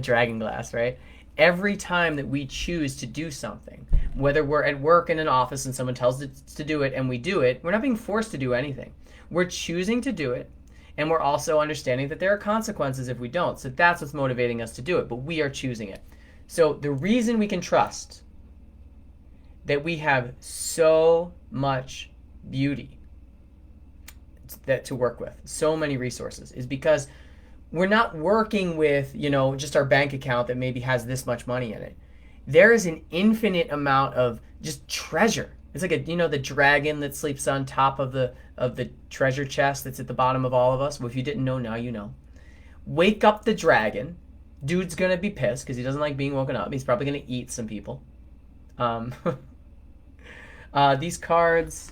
Dragon glass, right? Every time that we choose to do something, whether we're at work in an office and someone tells us to do it and we do it, we're not being forced to do anything. We're choosing to do it, and we're also understanding that there are consequences if we don't. So that's what's motivating us to do it, but we are choosing it. So the reason we can trust that we have so much beauty to work with, so many resources, is because we're not working with, just our bank account that maybe has this much money in it. There is an infinite amount of just treasure. It's like the dragon that sleeps on top of the treasure chest that's at the bottom of all of us. Well, if you didn't know, now you know. Wake up the dragon. Dude's gonna be pissed because he doesn't like being woken up. He's probably gonna eat some people. These cards,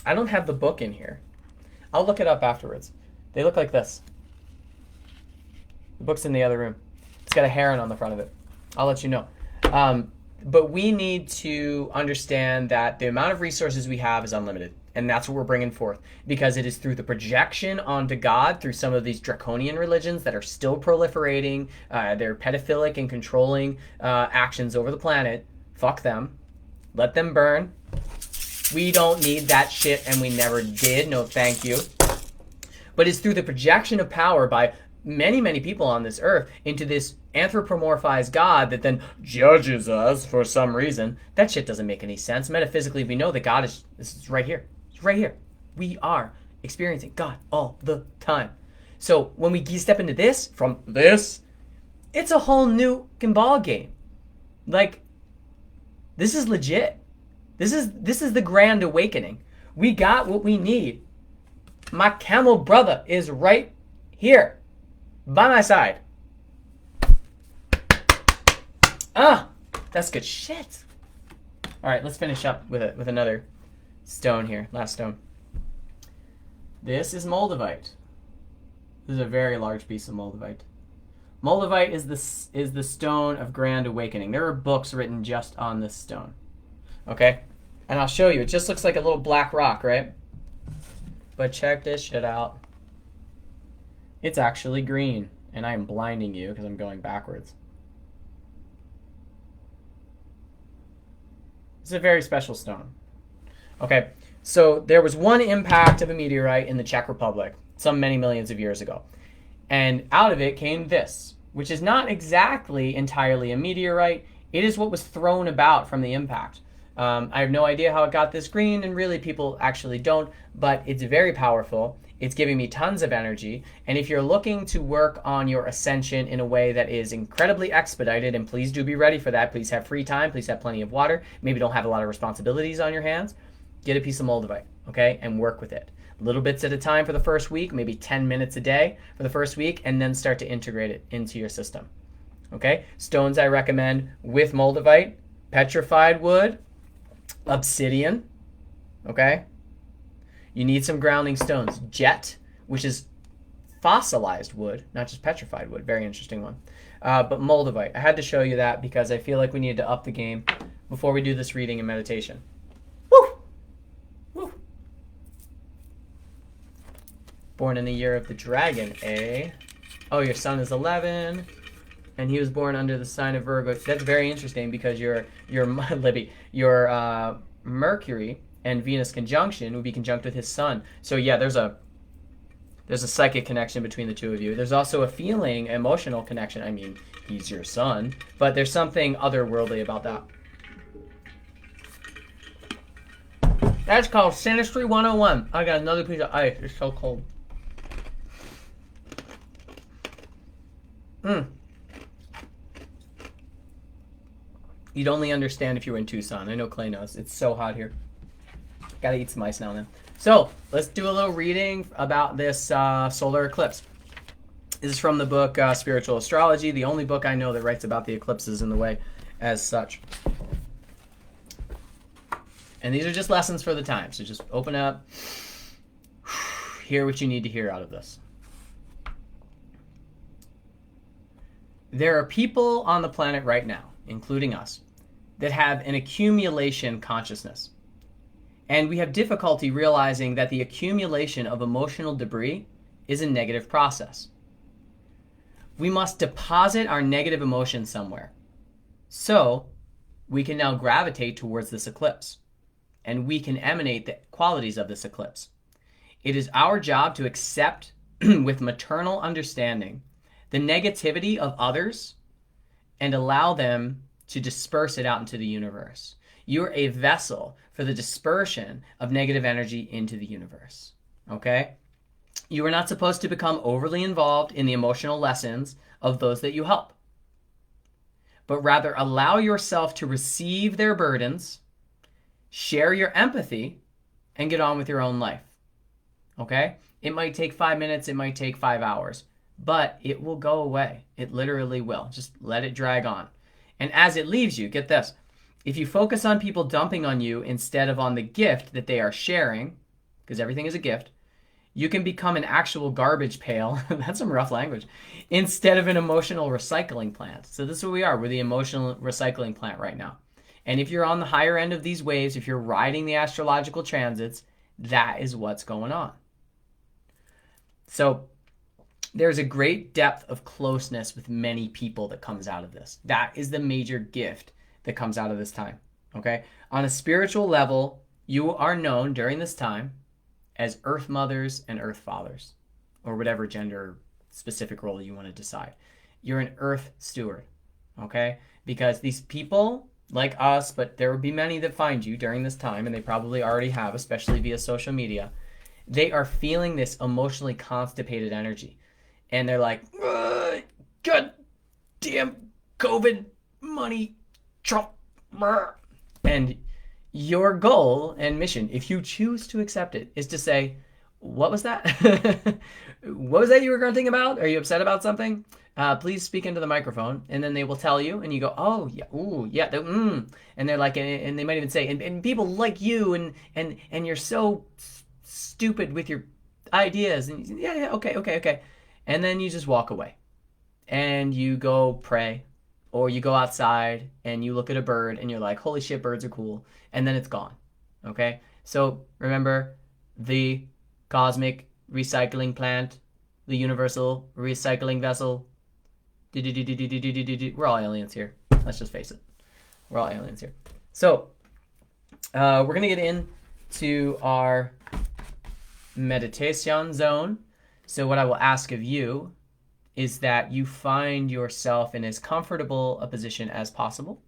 I don't have the book in here. I'll look it up afterwards. They look like this. The book's in the other room. It's got a heron on the front of it. I'll let you know. But we need to understand that the amount of resources we have is unlimited. And that's what we're bringing forth. Because it is through the projection onto God, through some of these draconian religions that are still proliferating, their pedophilic and controlling actions over the planet. Fuck them. Let them burn. We don't need that shit, and we never did. No, thank you. But it's through the projection of power by many, many people on this earth into this anthropomorphized God that then judges us for some reason. That shit doesn't make any sense. Metaphysically, we know that God is right here. It's right here. We are experiencing God all the time. So when we step into this, from this, it's a whole new ball game. Like, this is legit. This is the grand awakening. We got what we need. My camel brother is right here by my side. That's good shit. All right, let's finish up with another stone here. Last stone. This is moldavite. This is a very large piece of moldavite. Moldavite is the stone of grand awakening. There are books written just on this stone. Okay? And I'll show you. It just looks like a little black rock, right? But check this shit out. It's actually green. And I am blinding you because I'm going backwards. It's a very special stone. Okay, so there was one impact of a meteorite in the Czech Republic some many millions of years ago. And out of it came this, which is not exactly entirely a meteorite. It is what was thrown about from the impact. I have no idea how it got this green, and really people actually don't, but it's very powerful. It's giving me tons of energy. And if you're looking to work on your ascension in a way that is incredibly expedited, and please do be ready for that. Please have free time. Please have plenty of water. Maybe don't have a lot of responsibilities on your hands. Get a piece of moldavite, okay, and work with it. Little bits at a time for the first week, maybe 10 minutes a day for the first week, and then start to integrate it into your system. Okay, stones I recommend with moldavite: petrified wood, obsidian, okay? You need some grounding stones. Jet, which is fossilized wood, not just petrified wood. Very interesting one. But moldavite. I had to show you that because I feel like we needed to up the game before we do this reading and meditation. Woo! Woo! Born in the year of the dragon, eh? Oh, your son is 11, and he was born under the sign of Virgo. That's very interesting because your Libby, your Mercury and Venus conjunction would be conjunct with his sun. So yeah, there's a psychic connection between the two of you. There's also a feeling, emotional connection. I mean, he's your son, but there's something otherworldly about that. That's called Sinistry 101. I got another piece of ice. It's so cold. You'd only understand if you were in Tucson. I know Clay knows. It's so hot here. Gotta eat some ice now and then. So let's do a little reading about this solar eclipse. This is from the book Spiritual Astrology, the only book I know that writes about the eclipses in the way as such. And these are just lessons for the time. So just open up, hear what you need to hear out of this. There are people on the planet right now, including us, that have an accumulation consciousness. And we have difficulty realizing that the accumulation of emotional debris is a negative process. We must deposit our negative emotions somewhere. So we can now gravitate towards this eclipse, and we can emanate the qualities of this eclipse. It is our job to accept with maternal understanding the negativity of others and allow them to disperse it out into the universe. You're a vessel for the dispersion of negative energy into the universe, okay? You are not supposed to become overly involved in the emotional lessons of those that you help, but rather allow yourself to receive their burdens, share your empathy, and get on with your own life, okay? It might take 5 minutes, it might take 5 hours, but it will go away. It literally will. Just let it drag on. And as it leaves you, get this, if you focus on people dumping on you instead of on the gift that they are sharing, because everything is a gift, you can become an actual garbage pail. That's some rough language. Instead of an emotional recycling plant. So this is what we are. We're the emotional recycling plant right now. And if you're on the higher end of these waves, if you're riding the astrological transits, that is what's going on. So there's a great depth of closeness with many people that comes out of this. That is the major gift that comes out of this time, okay? On a spiritual level, you are known during this time as Earth Mothers and Earth Fathers, or whatever gender specific role you want to decide. You're an Earth Steward, okay? Because these people, like us, but there will be many that find you during this time, and they probably already have, especially via social media, they are feeling this emotionally constipated energy. And they're like, God damn COVID money, Trump. And your goal and mission, if you choose to accept it, is to say, what was that? What was that you were grunting about? Are you upset about something? Please speak into the microphone. And then they will tell you, and you go, oh, yeah, ooh, yeah, and they're like, and they might even say, and people like you, and you're so stupid with your ideas. And yeah, okay. And then you just walk away and you go pray, or you go outside and you look at a bird and you're like, holy shit, birds are cool. And then it's gone. Okay? So remember the cosmic recycling plant, the universal recycling vessel. We're all aliens here. Let's just face it. We're all aliens here. So we're going to get into our meditation zone. So what I will ask of you is that you find yourself in as comfortable a position as possible.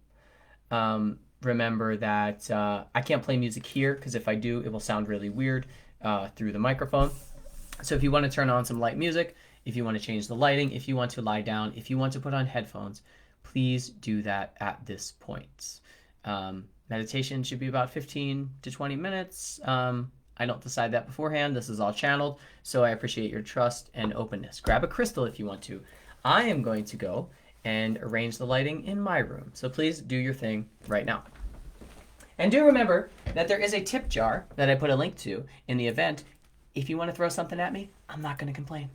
Remember that I can't play music here because if I do, it will sound really weird through the microphone. So if you want to turn on some light music, if you want to change the lighting, if you want to lie down, if you want to put on headphones, please do that at this point. Meditation should be about 15 to 20 minutes. I don't decide that beforehand. This is all channeled, so I appreciate your trust and openness. Grab a crystal if you want to. I am going to go and arrange the lighting in my room, so please do your thing right now. And do remember that there is a tip jar that I put a link to in the event. If you want to throw something at me, I'm not going to complain.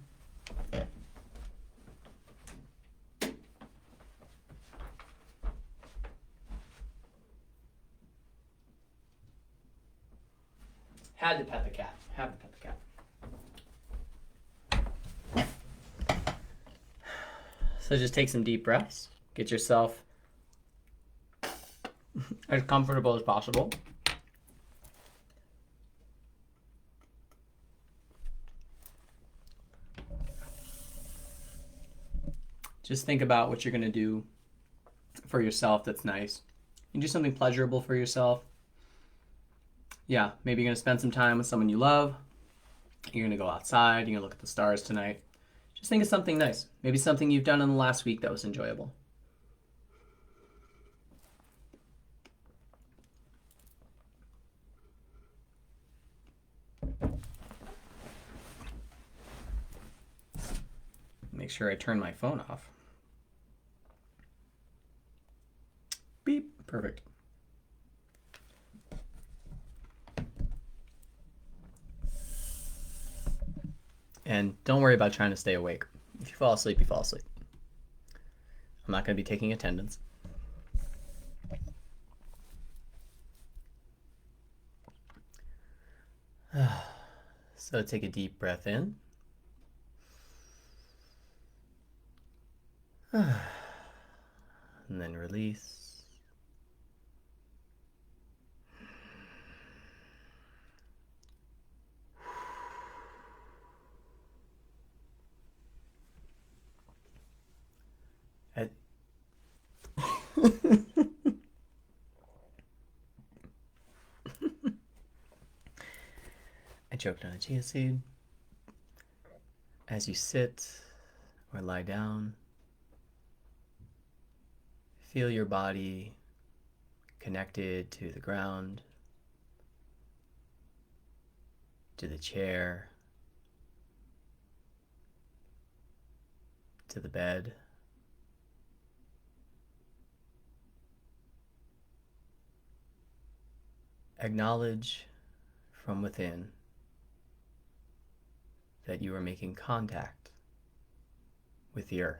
Had to pet the cat. Have to pet the cat. So just take some deep breaths. Get yourself as comfortable as possible. Just think about what you're going to do for yourself that's nice. You do something pleasurable for yourself. Yeah, maybe you're going to spend some time with someone you love. You're going to go outside. You're going to look at the stars tonight. Just think of something nice. Maybe something you've done in the last week that was enjoyable. Make sure I turn my phone off. Beep. Perfect. And don't worry about trying to stay awake. If you fall asleep, you fall asleep. I'm not going to be taking attendance. So take a deep breath in. And then release. I choked on a chia seed. As you sit or lie down, feel your body connected to the ground, to the chair, to the bed. Acknowledge from within that you are making contact with the earth.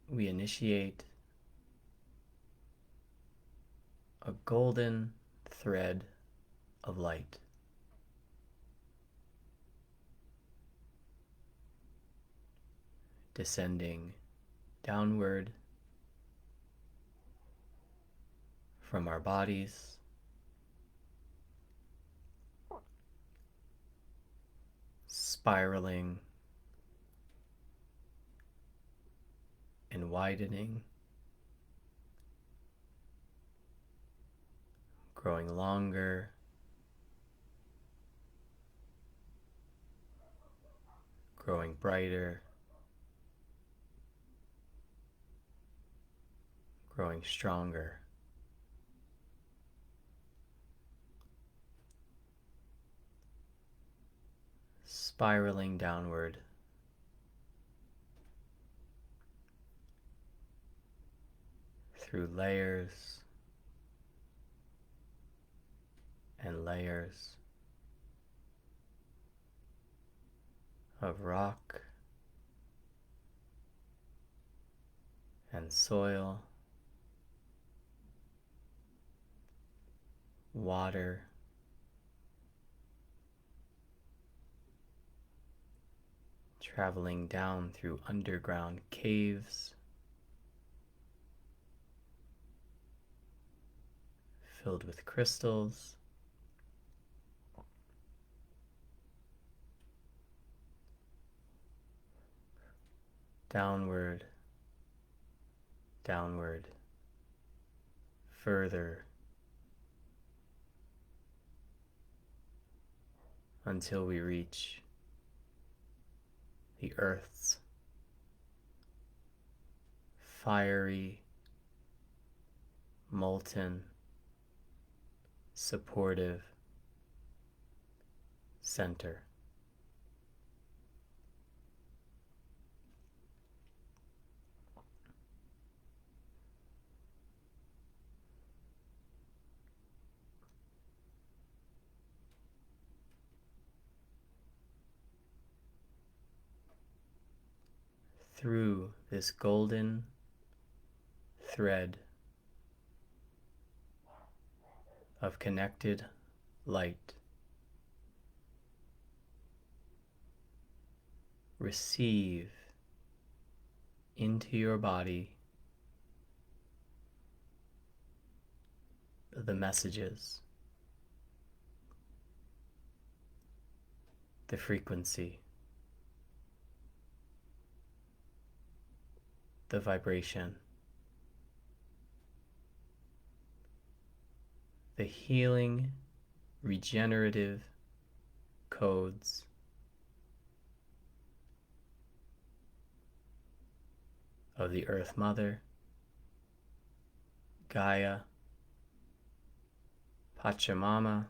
We initiate a golden thread of light. Descending downward from our bodies, spiraling and widening, growing longer growing brighter, growing stronger. Spiraling downward through layers and layers of rock and soil, water, traveling down through underground caves filled with crystals, downward, downward, further, until we reach the Earth's fiery, molten, supportive center. Through this golden thread of connected light, receive into your body the messages, the frequency, the vibration, the healing, regenerative codes of the Earth Mother, Gaia, Pachamama,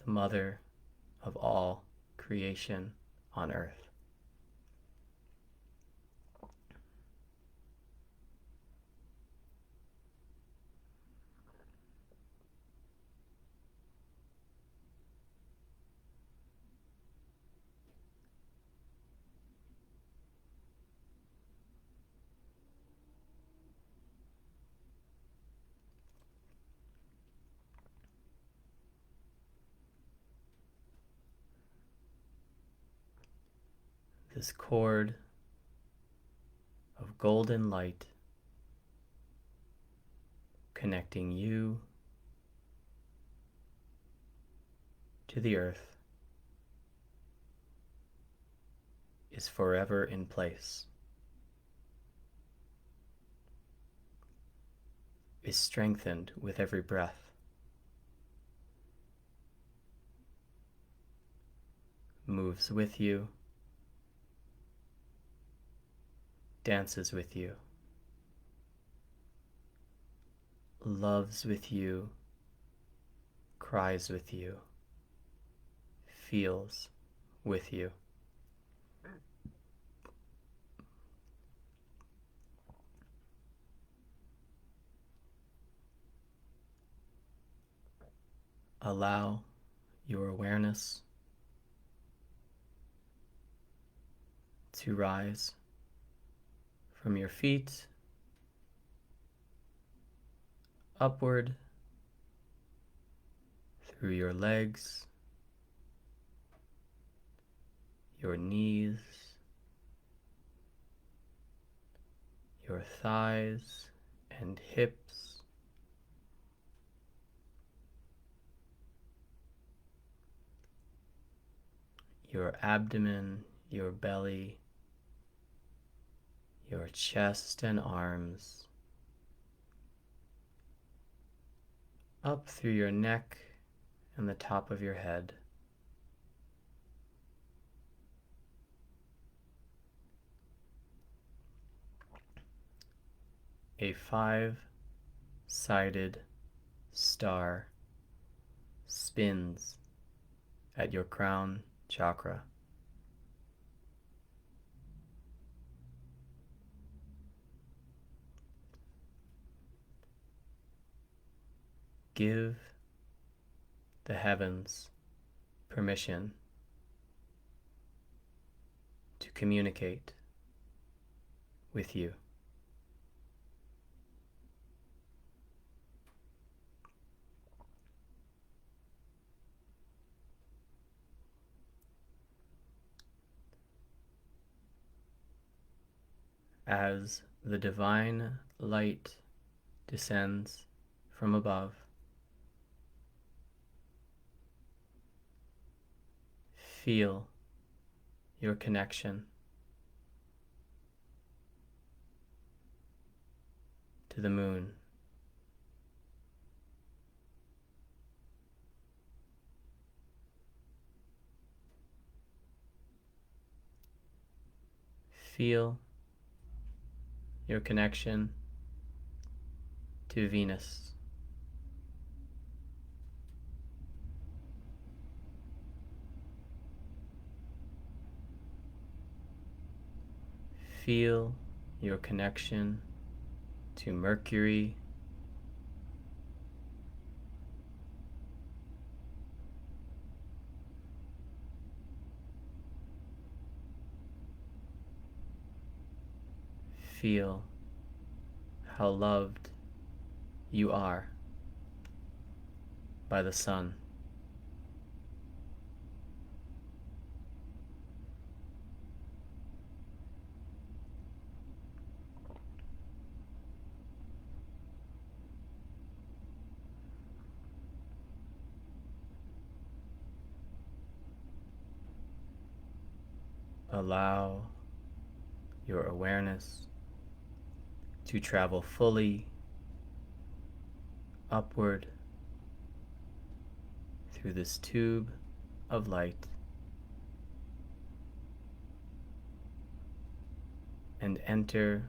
the mother of all creation on Earth. This cord of golden light connecting you to the earth is forever in place, is strengthened with every breath, moves with you, dances with you, loves with you, cries with you, feels with you. Allow your awareness to rise from your feet upward through your legs, your knees, your thighs and hips, your abdomen, your belly, your chest and arms, up through your neck and the top of your head, a 5-sided star spins at your crown chakra. Give the heavens permission to communicate with you. As the divine light descends from above, feel your connection to the moon. Feel your connection to Venus. Feel your connection to Mercury. Feel how loved you are by the sun. Allow your awareness to travel fully upward through this tube of light and enter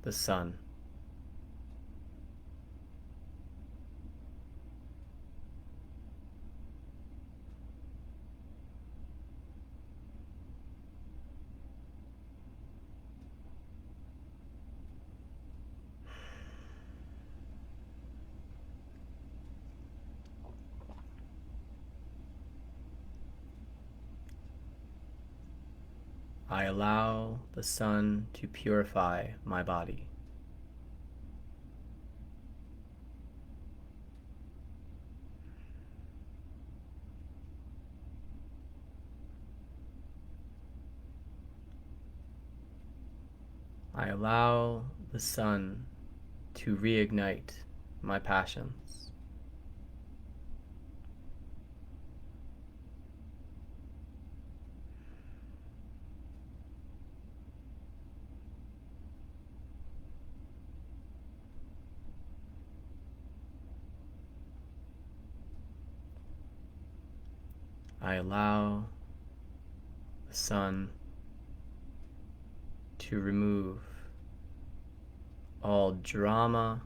the sun. I allow the sun to purify my body. I allow the sun to reignite my passions. I allow the sun to remove all drama,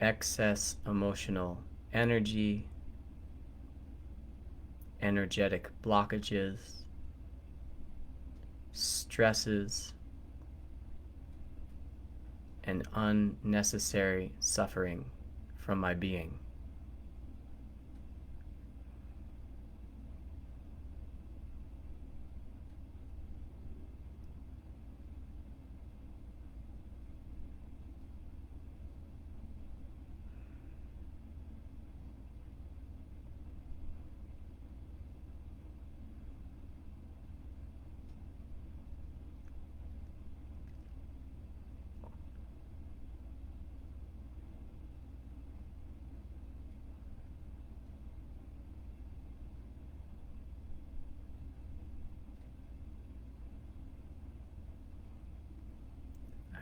excess emotional energy, energetic blockages, stresses, and unnecessary suffering from my being.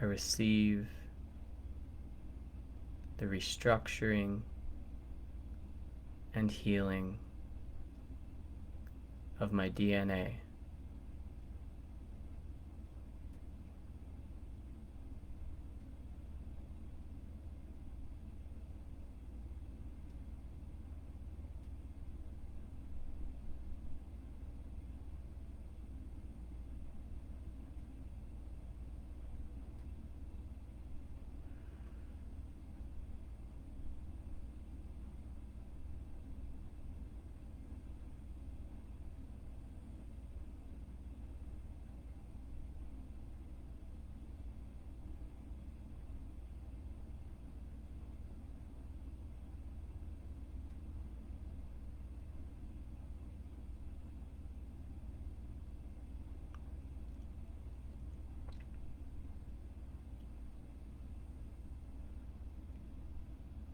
I receive the restructuring and healing of my DNA.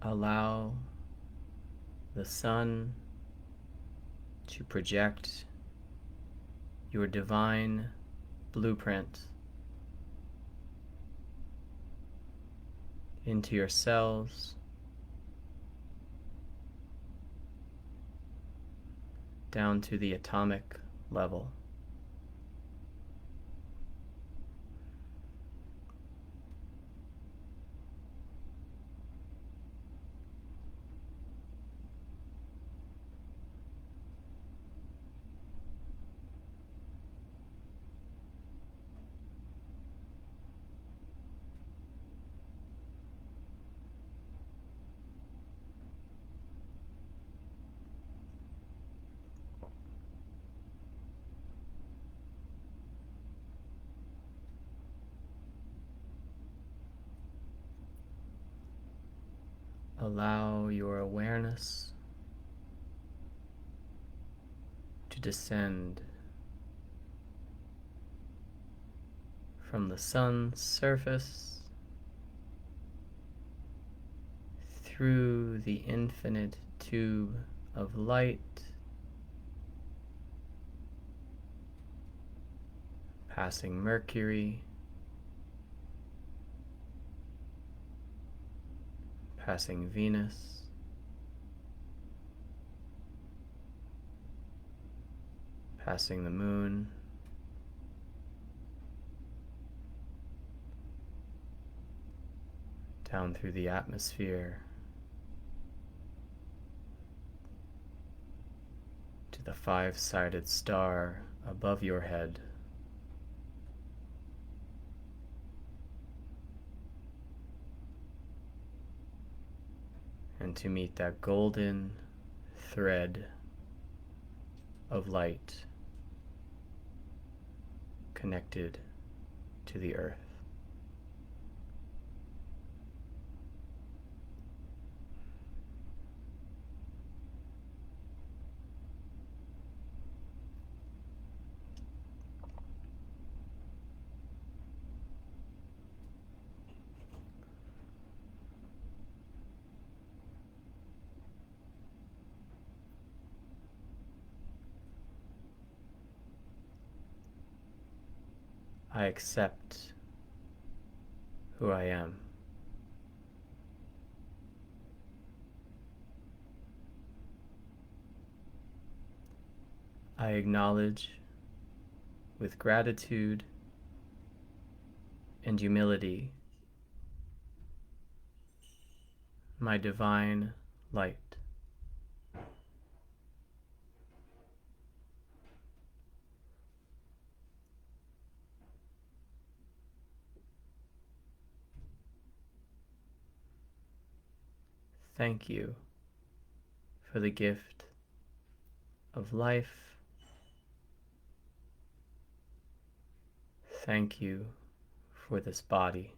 Allow the sun to project your divine blueprint into your cells, down to the atomic level. Allow your awareness to descend from the sun's surface through the infinite tube of light, passing Mercury, passing Venus, passing the moon, down through the atmosphere to the five-sided star above your head, and to meet that golden thread of light connected to the earth. I accept who I am. I acknowledge with gratitude and humility my divine light. Thank you for the gift of life. Thank you for this body.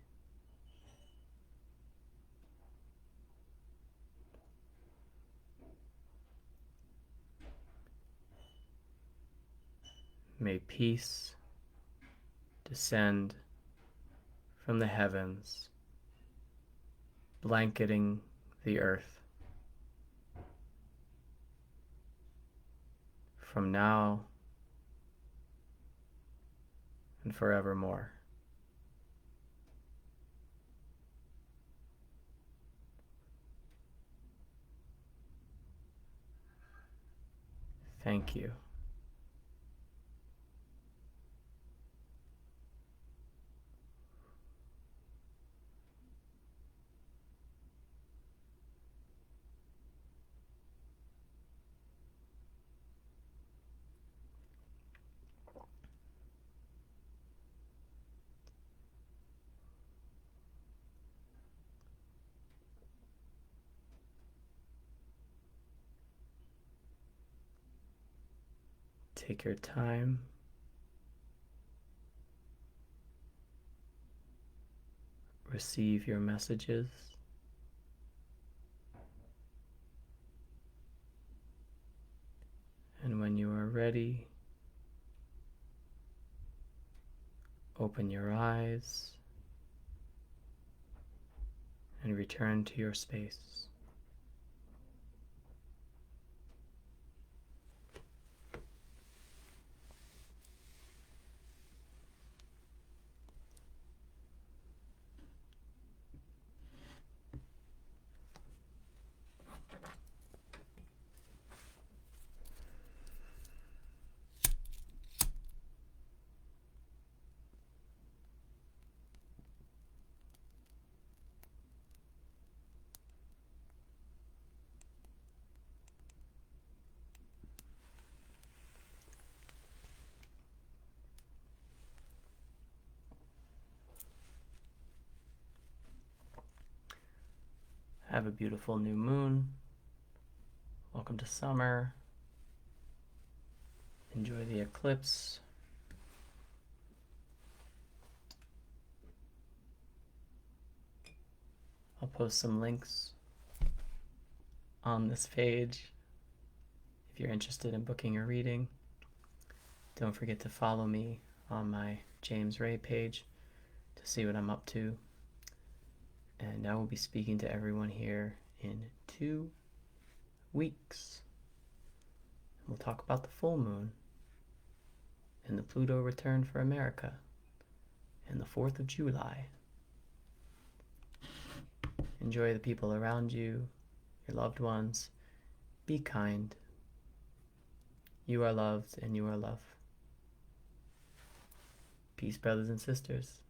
May peace descend from the heavens, blanketing the earth. From now and forevermore. Thank you. Take your time. Receive your messages. And when you are ready, open your eyes and return to your space. Have a beautiful new moon. Welcome to summer. Enjoy the eclipse. I'll post some links on this page if you're interested in booking a reading. Don't forget to follow me on my James Ray page to see what I'm up to. And I will be speaking to everyone here in 2 weeks. We'll talk about the full moon and the Pluto return for America and the 4th of July. Enjoy the people around you, your loved ones. Be kind. You are loved and you are love. Peace, brothers and sisters.